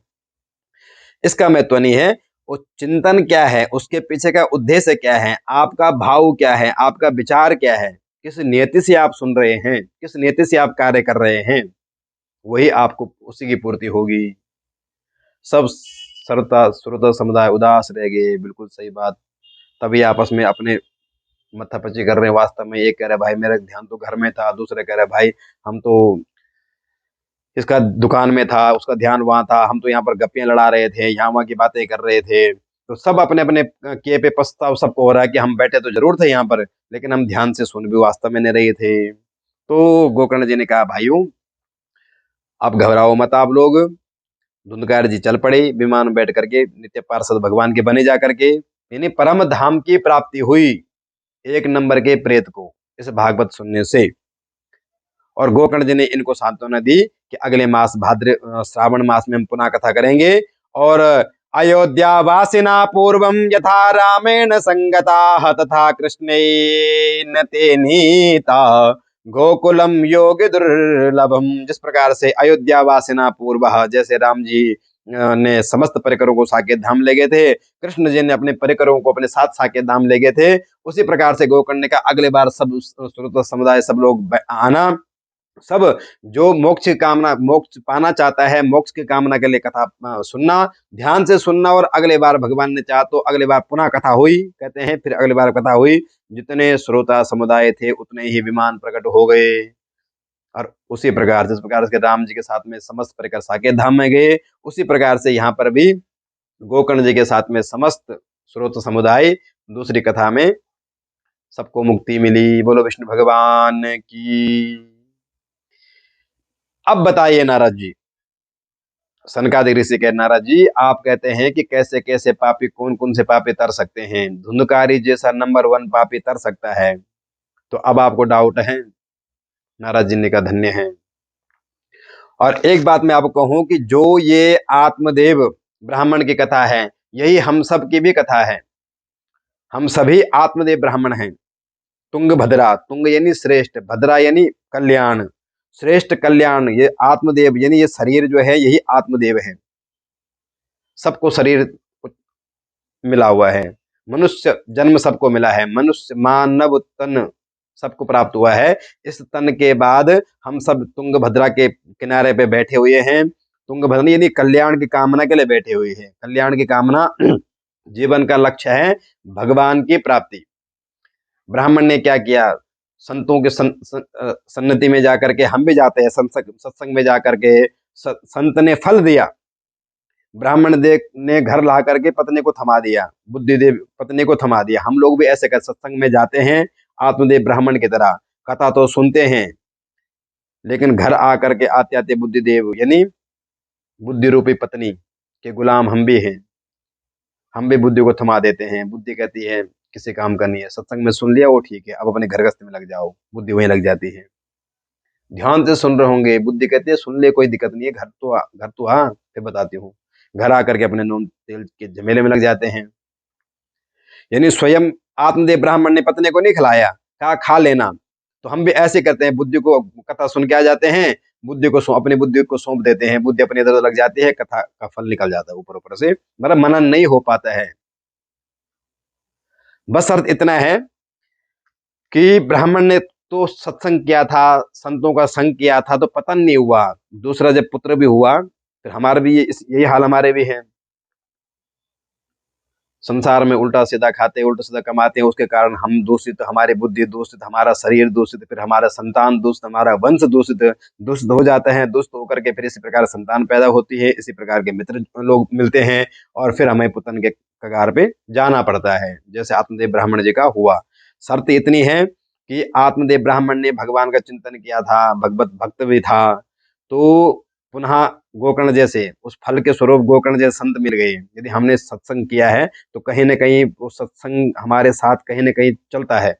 [SPEAKER 1] इसका महत्व नहीं है। वो चिंतन क्या है, उसके पीछे का उद्देश्य क्या है, आपका भाव क्या है, आपका विचार क्या है, किस नियति से आप सुन रहे हैं, किस नियति से आप कार्य कर रहे हैं, वही आपको उसी की पूर्ति होगी। सब श्रोता श्रोता समुदाय उदास रह गए, बिल्कुल सही बात। तभी आपस में अपने मत्थापची कर रहे हैं। वास्तव में एक कह रहे भाई मेरा ध्यान तो घर में था, दूसरे कह रहे भाई हम तो इसका दुकान में था, उसका ध्यान वहां था, हम तो यहाँ पर गप्पियां लड़ा रहे थे, यहाँ वहां की बातें कर रहे थे। तो सब अपने अपने किए पे पछताव सबको हो रहा है कि हम बैठे तो जरूर थे यहाँ पर, लेकिन हम ध्यान से सुन भी वास्तव में नहीं रहे थे। तो गोकर्ण जी ने कहा भाइयों आप घबराओ मत, आप लोग। धुंधकार जी चल पड़े, विमान में बैठ करके नित्य पार्षद भगवान के बने जा करके, यानी परम धाम की प्राप्ति हुई एक नंबर के प्रेत को इस भागवत सुनने से। और गोकर्ण जी ने इनको सांत्वना दी कि अगले मास भाद्र श्रावण मास में हम पुनः कथा करेंगे। और अयोध्या वासिना पूर्वम यथा रामेण संगता तथा कृष्णेन ते नीता गोकुलम योग दुर्लभम। जिस प्रकार से अयोध्या वासिना पूर्व, जैसे राम जी ने समस्त परिकरों को साकेत धाम ले गए थे, कृष्ण जी ने अपने परिकरों को अपने साथ साकेत धाम ले गए थे, उसी प्रकार से गोकर्ण का अगले बार सब श्रोता समुदाय सब लोग आना। सब जो मोक्ष की कामना, मोक्ष पाना चाहता है, मोक्ष की कामना के लिए कथा सुनना, ध्यान से सुनना। और अगले बार भगवान ने चाहा तो अगले बार पुनः कथा हुई, कहते हैं फिर अगले बार कथा हुई, जितने श्रोता समुदाय थे उतने ही विमान प्रकट हो गए। और उसी प्रकार जिस प्रकार से राम जी के साथ में समस्त परिकर साकेत धाम में गए, उसी प्रकार से यहाँ पर भी गोकर्ण जी के साथ में समस्त श्रोत समुदाय दूसरी कथा में सबको मुक्ति मिली। बोलो विष्णु भगवान की। अब बताइए नारद जी, सनकादिक ऋषि कह नारद जी आप कहते हैं कि कैसे कैसे पापी, कौन कौन से पापी तर सकते हैं, धुंधकारी जैसा नंबर 1 पापी तर सकता है, तो अब आपको डाउट है। नारद जी ने कहा धन्य है। और एक बात मैं आपको कहूं कि जो ये आत्मदेव ब्राह्मण की कथा है, यही हम सब की भी कथा है। हम सभी आत्मदेव ब्राह्मण हैं। तुंग भद्रा, तुंग यानी श्रेष्ठ, भद्रा यानी कल्याण, श्रेष्ठ कल्याण, ये आत्मदेव यानी ये शरीर जो है यही आत्मदेव है। सबको शरीर मिला हुआ है, मनुष्य जन्म सबको मिला है, मनुष्य मानव तन सबको प्राप्त हुआ है। इस तन के बाद हम सब तुंगभद्रा के किनारे पे बैठे हुए हैं। तुंगभद्रा यानी कल्याण की कामना के लिए बैठे हुए हैं। कल्याण की कामना जीवन का लक्ष्य है, भगवान की प्राप्ति। ब्राह्मण ने क्या किया, संतों के सन्निधि में जाकर के, हम भी जाते हैं सत्संग में जाकर के, संत ने फल दिया, ब्राह्मण देव ने घर ला करके पत्नी को थमा दिया, बुद्धिदेव पत्नी को थमा दिया। हम लोग भी ऐसे कर सत्संग में जाते हैं आत्मदेव ब्राह्मण की तरह, कथा तो सुनते हैं, लेकिन घर आकर के आते आते बुद्धिदेव यानी बुद्धि रूपी पत्नी के गुलाम हम भी हैं, हम भी बुद्धि को थमा देते हैं। बुद्धि कहती है किसी काम का नहीं है, सत्संग में सुन लिया वो ठीक है, अब अपने घर गृहस्थ में लग जाओ, बुद्धि वहीं लग जाती है। ध्यान से सुन रहे होंगे, बुद्धि कहती है सुन ले कोई दिक्कत नहीं है, घर तो हाँ, फिर बताती हूँ। घर आकर के अपने नून तेल के झमेले में लग जाते हैं। यानी स्वयं आत्मदेव ब्राह्मण ने पत्नी को नहीं खिलाया, कहा खा लेना। तो हम भी ऐसे करते हैं, बुद्धि को कथा सुन के आ जाते हैं, बुद्धि को अपनी बुद्धि को सौंप देते हैं, बुद्धि अपनी इधर लग जाती है, कथा का फल निकल जाता है ऊपर ऊपर से, मतलब मनन नहीं हो पाता है। बस अर्थ इतना है कि ब्राह्मण ने तो सत्संग किया था, संतों का संग किया था, तो पतन नहीं हुआ, दूसरा जब पुत्र भी हुआ, फिर हमारा भी यही हाल हमारे भी है। संसार में उल्टा सीधा खाते, उल्टा सीधा कमाते हैं, उसके कारण हम दूषित, हमारी बुद्धि दूषित, हमारा शरीर दूषित, फिर हमारा संतान दूषित, हमारा वंश दूषित दूषित हो जाते हैं। दूषित होकर के फिर इसी प्रकार संतान पैदा होती है, इसी प्रकार के मित्र लोग मिलते हैं और फिर हमें पतन के कगार पे जाना पड़ता है, जैसे आत्मदेव ब्राह्मण जी का हुआ। शर्त इतनी है कि आत्मदेव ब्राह्मण ने भगवान का चिंतन किया था, भगवत भक्त भी था, तो पुनः गोकर्ण जैसे उस फल के स्वरूप गोकर्ण जैसे संत मिल गए। यदि हमने सत्संग किया है तो कहीं न कहीं वो सत्संग हमारे साथ कहीं न कहीं चलता है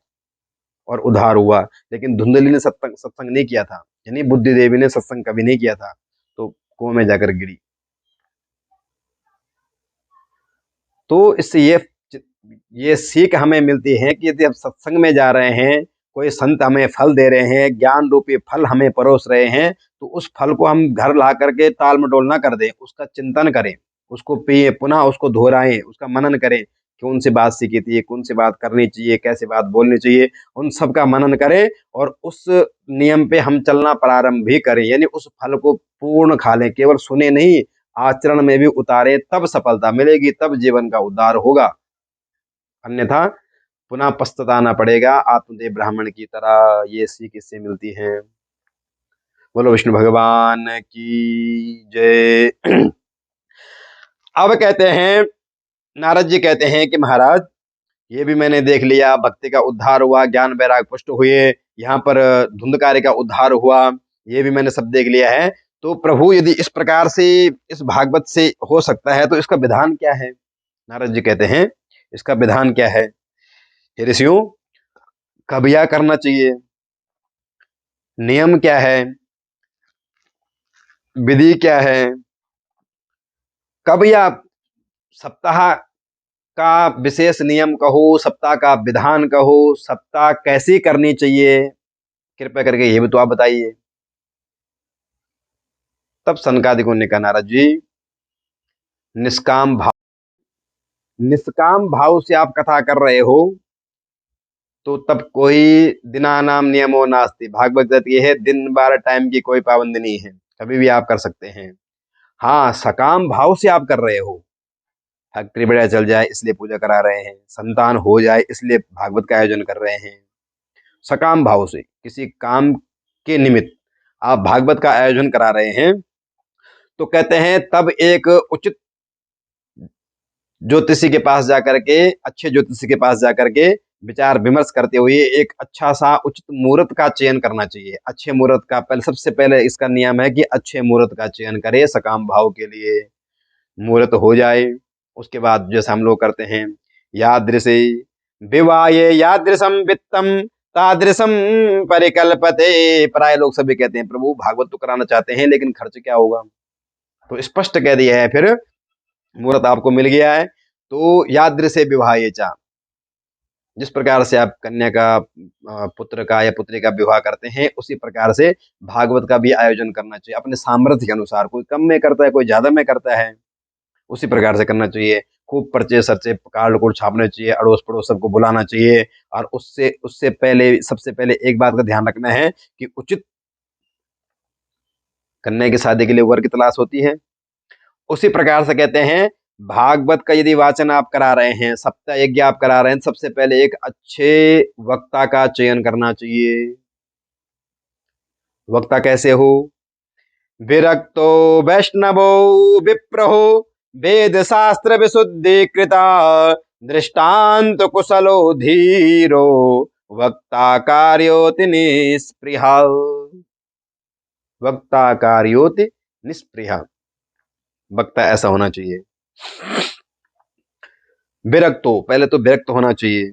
[SPEAKER 1] और उद्धार हुआ। लेकिन धुंधली ने सत्संग नहीं किया था, यानी बुद्धि देवी ने सत्संग कभी नहीं किया था, तो कुएं में जाकर गिरी। तो इससे ये सीख हमें मिलती है कि यदि हम सत्संग में जा रहे हैं, कोई संत हमें फल दे रहे हैं, ज्ञान रूपी फल हमें परोस रहे हैं, तो उस फल को हम घर ला करके टाल मटोल ना कर दें, उसका चिंतन करें, उसको पिए, पुनः उसको दोहराएं, उसका मनन करें, कौन सी बात सीखी थी, कौन सी बात करनी चाहिए, कैसे बात बोलनी चाहिए, उन सब का मनन करें और उस नियम पे हम चलना प्रारंभ भी करें, यानी उस फल को पूर्ण खा लें, केवल सुने नहीं, आचरण में भी उतारे, तब सफलता मिलेगी, तब जीवन का उद्धार होगा। अन्यथा पुनः पछताना पड़ेगा। आत्मदेव ब्राह्मण की तरह ये सीख इससे मिलती है। बोलो विष्णु भगवान की जय। अब कहते हैं, नारद जी कहते हैं कि महाराज, ये भी मैंने देख लिया, भक्ति का उद्धार हुआ, ज्ञान वैराग पुष्ट हुए, यहाँ पर धुंधकारी का उद्धार हुआ, ये भी मैंने सब देख लिया है। तो प्रभु यदि इस प्रकार से इस भागवत से हो सकता है तो इसका विधान क्या है? नारद जी कहते हैं, इसका विधान क्या है? हे ऋषियों, कब यह करना चाहिए, नियम क्या है, विधि क्या है, कब या सप्ताह का विशेष नियम कहो, सप्ताह का विधान कहो, सप्ताह कैसी करनी चाहिए, कृपया करके ये भी तो आप बताइए। तब सनकादिकों ने कहा, नारद जी, निष्काम भाव से आप कथा कर रहे हो तो तब कोई दिनानाम नियमो नास्ति, भागवत गीता ये है, दिन बार टाइम की कोई पाबंदी नहीं है, कभी भी आप कर सकते हैं। हाँ, सकाम भाव से आप कर रहे हो, फैक्ट्री बढ़िया चल जाए इसलिए पूजा करा रहे हैं, संतान हो जाए इसलिए भागवत का आयोजन कर रहे हैं, सकाम भाव से किसी काम के निमित्त आप भागवत का आयोजन करा रहे हैं, तो कहते हैं तब एक उचित ज्योतिषी के पास जाकर के, अच्छे ज्योतिषी के पास जाकर के विचार विमर्श करते हुए एक अच्छा सा उचित मुहूर्त का चयन करना चाहिए। अच्छे मुहूर्त का सबसे पहले इसका नियम है कि अच्छे मुहूर्त का चयन करें सकाम भाव के लिए, मुहूर्त हो जाए, उसके बाद जैसे हम लोग करते हैं, यादृशी विवाहे यादृशम वित्तम तादृशम परिकल्पते। प्राय लोग सभी कहते हैं प्रभु भागवत तो कराना चाहते हैं लेकिन खर्च क्या होगा, तो स्पष्ट कह दिया है, फिर मुहूर्त आपको मिल गया है तो यादृशे विवाहे चा, जिस प्रकार से आप कन्या का पुत्र का या पुत्री का विवाह करते हैं उसी प्रकार से भागवत का भी आयोजन करना चाहिए, अपने सामर्थ्य के अनुसार, कोई कम में करता है, कोई ज्यादा में करता है, उसी प्रकार से करना चाहिए। खूब पर्चे सर्चे कार्ड को छापने चाहिए, अड़ोस पड़ोस सबको बुलाना चाहिए, और उससे उससे पहले सबसे पहले एक बात का ध्यान रखना है कि उचित कन्या की शादी के लिए वर की तलाश होती है। उसी प्रकार से कहते हैं भागवत का यदि वाचन आप करा रहे हैं, सप्ताह यज्ञ आप करा रहे हैं, सबसे पहले एक अच्छे वक्ता का चयन करना चाहिए। वक्ता कैसे हो? विरक्तो वैष्णवो विप्रहो वेद शास्त्र विशुद्धि कृता दृष्टांत कुशलो धीरो वक्ता कार्योति निष्पृहा। वक्ता कार्योति निष्पृहा, वक्ता ऐसा होना चाहिए। विरक्तो, पहले तो विरक्त होना चाहिए,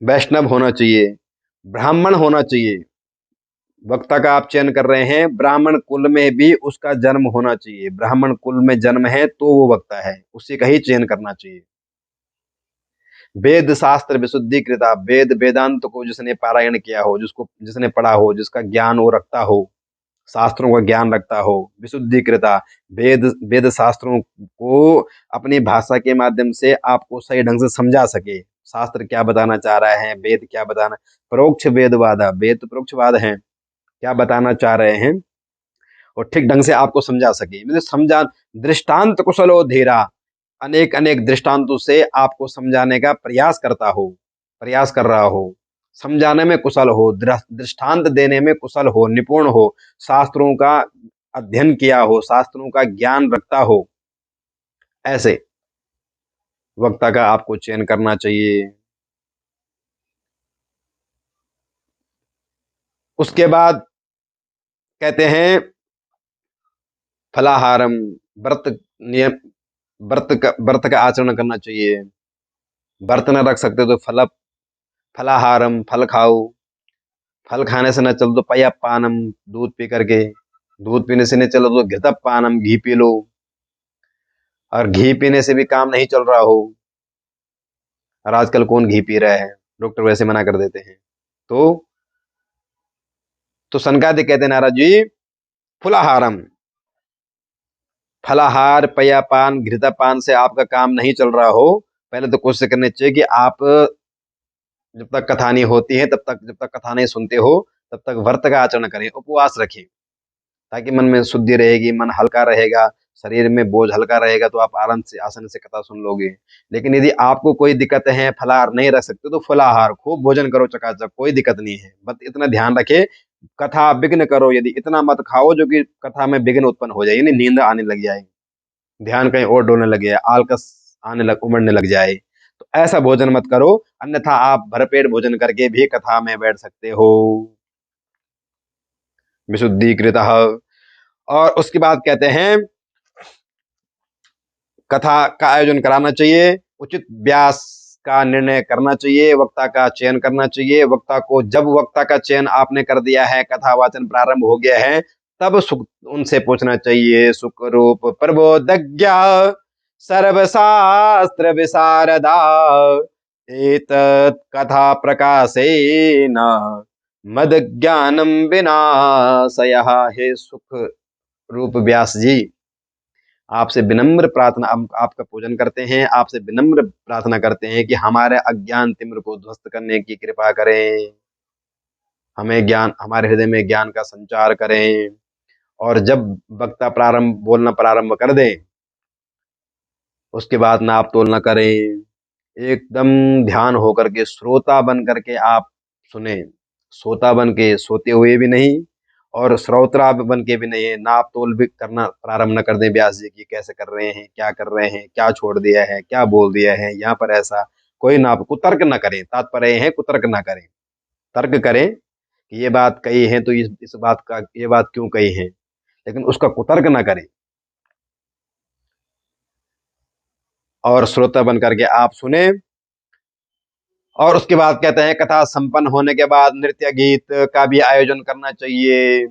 [SPEAKER 1] वैष्णव होना चाहिए, ब्राह्मण होना चाहिए। वक्ता का आप चयन कर रहे हैं, ब्राह्मण कुल में भी उसका जन्म होना चाहिए, ब्राह्मण कुल में जन्म है तो वो वक्ता है, उसी का ही चयन करना चाहिए। वेद शास्त्र विशुद्धि कृता, वेद वेदांत को जिसने पारायण किया हो, जिसने पढ़ा हो, जिसका ज्ञान वो रखता हो, शास्त्रों का ज्ञान रखता हो, विशुद्धि कृता, वेद वेद शास्त्रों को अपनी भाषा के माध्यम से आपको सही ढंग से समझा सके, शास्त्र क्या बताना चाह रहा है, वेद क्या बताना, परोक्ष वेदवाद, वेद तो परोक्षवाद है, क्या बताना चाह रहे हैं और ठीक ढंग से आपको समझा सके, मतलब समझा। दृष्टांत कुशलो धीरा, अनेक अनेक दृष्टांतों से आपको समझाने का प्रयास कर रहा हो, समझाने में कुशल हो, दृष्टांत देने में कुशल हो, निपुण हो, शास्त्रों का अध्ययन किया हो, शास्त्रों का ज्ञान रखता हो, ऐसे वक्ता का आपको चयन करना चाहिए। उसके बाद कहते हैं फलाहारम, व्रत नियम, व्रत का आचरण करना चाहिए। व्रत न रख सकते तो फलाहारम, फल खाओ। फल खाने से न चलो तो पयपानम, दूध पी करके। दूध पीने से नहीं चलो तो घृतपानम, घी पी लो। और घी पीने से भी काम नहीं चल रहा हो, और आजकल कौन घी पी रहा है, डॉक्टर वैसे मना कर देते हैं। तो सनकादिक कहते हैं नारद जी, फलाहारम, फलाहार, पयापान, घृतपान से आपका काम नहीं चल रहा हो, पहले तो कोशिश करनी चाहिए कि आप जब तक कथा नहीं होती है जब तक कथा नहीं सुनते हो, तब तक व्रत का आचरण करें, उपवास रखें, ताकि मन में शुद्धि रहेगी, मन हल्का रहेगा, शरीर में बोझ हल्का रहेगा, तो आप आराम से आसानी से कथा सुन लोगे। लेकिन यदि आपको कोई दिक्कत है, फलाहार नहीं रख सकते, तो फलाहार खूब भोजन करो चकाचक, कोई दिक्कत नहीं है। बस इतना ध्यान रखे, कथा विघ्न करो, यदि इतना मत खाओ जो कि कथा में विघ्न उत्पन्न हो जाए, यानी नींद आने लग जाए, ध्यान कहीं और डोलने लग जाए, आलकस उमड़ने लग जाए, तो ऐसा भोजन मत करो। अन्यथा आप भरपेट भोजन करके भी कथा में बैठ सकते हो, विशुद्धीकृत। और उसके बाद कहते हैं कथा का आयोजन कराना चाहिए, उचित व्यास का निर्णय करना चाहिए, वक्ता का चयन करना चाहिए। वक्ता को, जब वक्ता का चयन आपने कर दिया है, कथा वाचन प्रारंभ हो गया है, तब उनसे पूछना चाहिए, सुखरूप प्रबोधज्ञा सर्वशास्त्र विशारदा एतत् कथा प्रकाशेन मद ज्ञानम विनाशयः। हे सुख रूप व्यास जी, आपसे विनम्र प्रार्थना, हम आपका पूजन करते हैं, आपसे विनम्र प्रार्थना करते हैं कि हमारे अज्ञान तिमिर को ध्वस्त करने की कृपा करें, हमें ज्ञान, हमारे हृदय में ज्ञान का संचार करें। और जब वक्ता बोलना प्रारंभ कर दे, उसके बाद नाप तोल न करें, एकदम ध्यान होकर के, श्रोता बन करके आप सुने, श्रोता बन के सोते हुए भी नहीं, और श्रोता बन के भी नहीं है, नाप तोल भी करना प्रारंभ न कर दें व्यास जी की, कैसे कर रहे हैं, क्या कर रहे हैं, क्या छोड़ दिया है, क्या बोल दिया है यहाँ पर, ऐसा कोई नाप, कुतर्क न करें, तात्पर्य है कुतर्क न करें। तर्क करें कि ये बात कही है तो इस बात का, ये बात क्यों कही है, लेकिन उसका कुतर्क न करें। और श्रोता बन करके आप सुने। और उसके बाद कहते हैं कथा संपन्न होने के बाद नृत्य गीत का भी आयोजन करना चाहिए,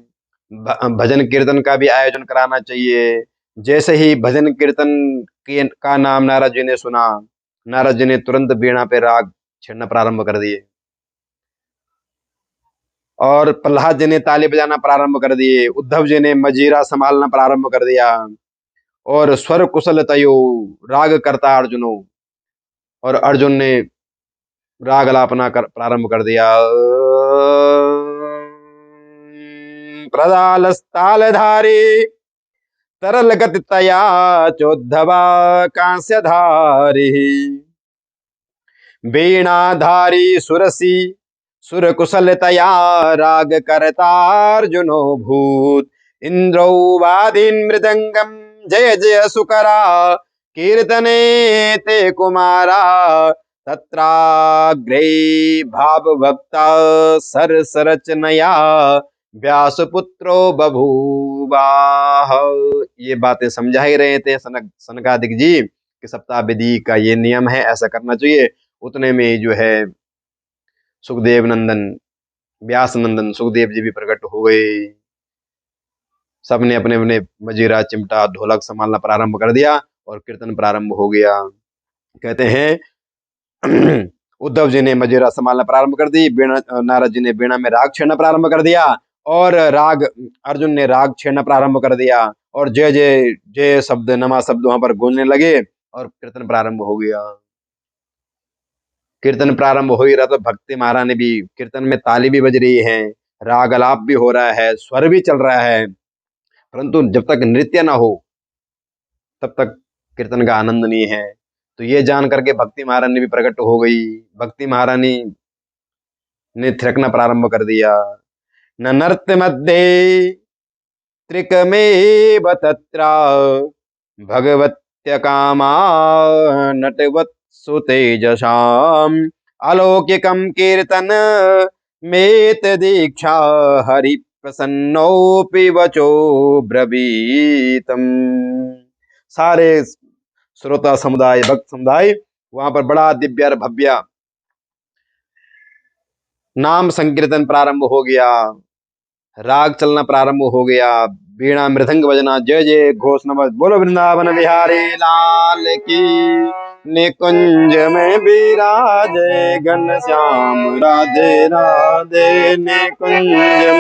[SPEAKER 1] भजन कीर्तन का भी आयोजन कराना चाहिए। जैसे ही भजन कीर्तन का नाम नारद जी ने सुना, नारद जी ने तुरंत वीणा पे राग छेड़ना प्रारंभ कर दिए, और प्रहलाद जी ने ताली बजाना प्रारंभ कर दिए, उद्धव जी ने मजीरा संभालना प्रारंभ कर दिया, और स्वर कुशल तयो राग करता अर्जुनो, और अर्जुन ने राग अलापना प्रारंभ कर दिया। प्रदालस्तालधारी तरल गति तया चोद्धवा कांस्यधारी वीणाधारी सुरसी सुर कुशल तया राग करतार्जुनो भूत इंद्रौवादीन मृदंगम जय जय सुकरा कीर्तने ते कुमारा तत्राग्रे भाव भक्ता सर सरचनया व्यासपुत्रो बभूवा। ये बातें समझा ही रहे थे सनकादिक जी कि सप्ताह विधि का ये नियम है, ऐसा करना चाहिए। उतने में जो है सुखदेव नंदन, व्यास नंदन सुखदेव जी भी प्रकट हो गए। सबने अपने अपने मजीरा, चिमटा, ढोलक संभालना प्रारंभ कर दिया, और कीर्तन प्रारंभ हो गया। कहते हैं उद्धव जी ने मजीरा संभालना प्रारंभ कर दी, नारद जी ने वीणा में राग छेड़ना प्रारंभ कर दिया, और अर्जुन ने राग छेड़ना प्रारंभ कर दिया, और जय जय जय शब्द, नमा शब्द वहां पर गूंजने लगे, और कीर्तन प्रारंभ हो गया। कीर्तन प्रारंभ हो ही रहा तो भक्ति महारानी भी, कीर्तन में ताली भी बज रही है, राग अलाप भी हो रहा है, स्वर भी चल रहा है, परंतु जब तक नृत्य ना हो तब तक कीर्तन का आनंद नहीं है। तो ये जान करके भक्ति महारानी भी प्रकट हो गई। भक्ति महारानी ने थिरकना प्रारंभ कर दिया। न नर्त मध्ये त्रिकमेव तत्र भगवत्य कामा नटवत्सु तेजसाम् अलौकिकं कीर्तन मेत दीक्षा हरि प्रसन्नोऽपि वचो ब्रवीतम्। सारे श्रोता समुदाय, भक्त समुदाय वहां पर बड़ा दिव्य और भव्य नाम संकीर्तन प्रारंभ हो गया, राग चलना प्रारंभ हो गया, वीणा मृदंग बजना, जय जय घोष नमः। बोलो वृंदावन बिहारी लाल की। निकुंज में विराजे घनश्याम राधे राधे, निकुंज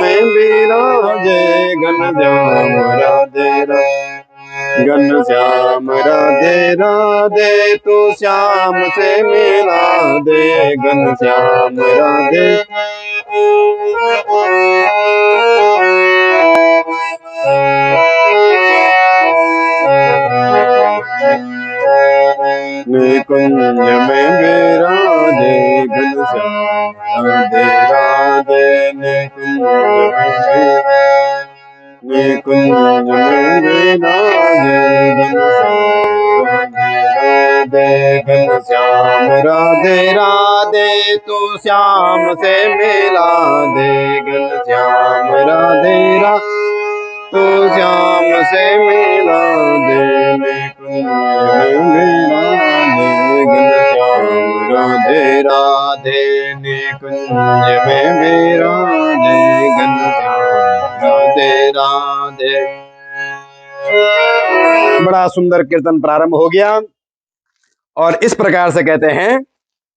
[SPEAKER 1] में विराजे घनश्याम राधे राधे, घनश्याम राधे राधे, तू श्याम से मिला दे घनश्याम राधे। निकुंज में विराजे घनश्याम राधे राधे, निकुंज में विराजे घनश्याम राधे राधे, तू श्याम से मिला दे घनश्याम राधे राधे, तू श्याम से मिला दे। घनश्याम राधे राधे, निकुंज में विराजे घनश्याम राधे राधे। बड़ा सुंदर कीर्तन प्रारंभ हो गया और इस प्रकार से कहते हैं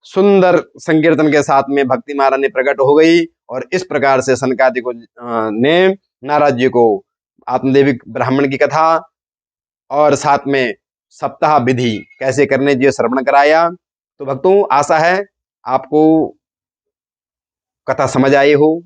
[SPEAKER 1] सुंदर संकीर्तन के साथ में भक्ति महारानी प्रकट हो गई। और इस प्रकार से सनकादिक ने नारद जी को आत्मदेविक ब्राह्मण की कथा और साथ में सप्ताह विधि कैसे करने जी श्रवण कराया। तो भक्तों, आशा है आपको कथा समझ आई हो।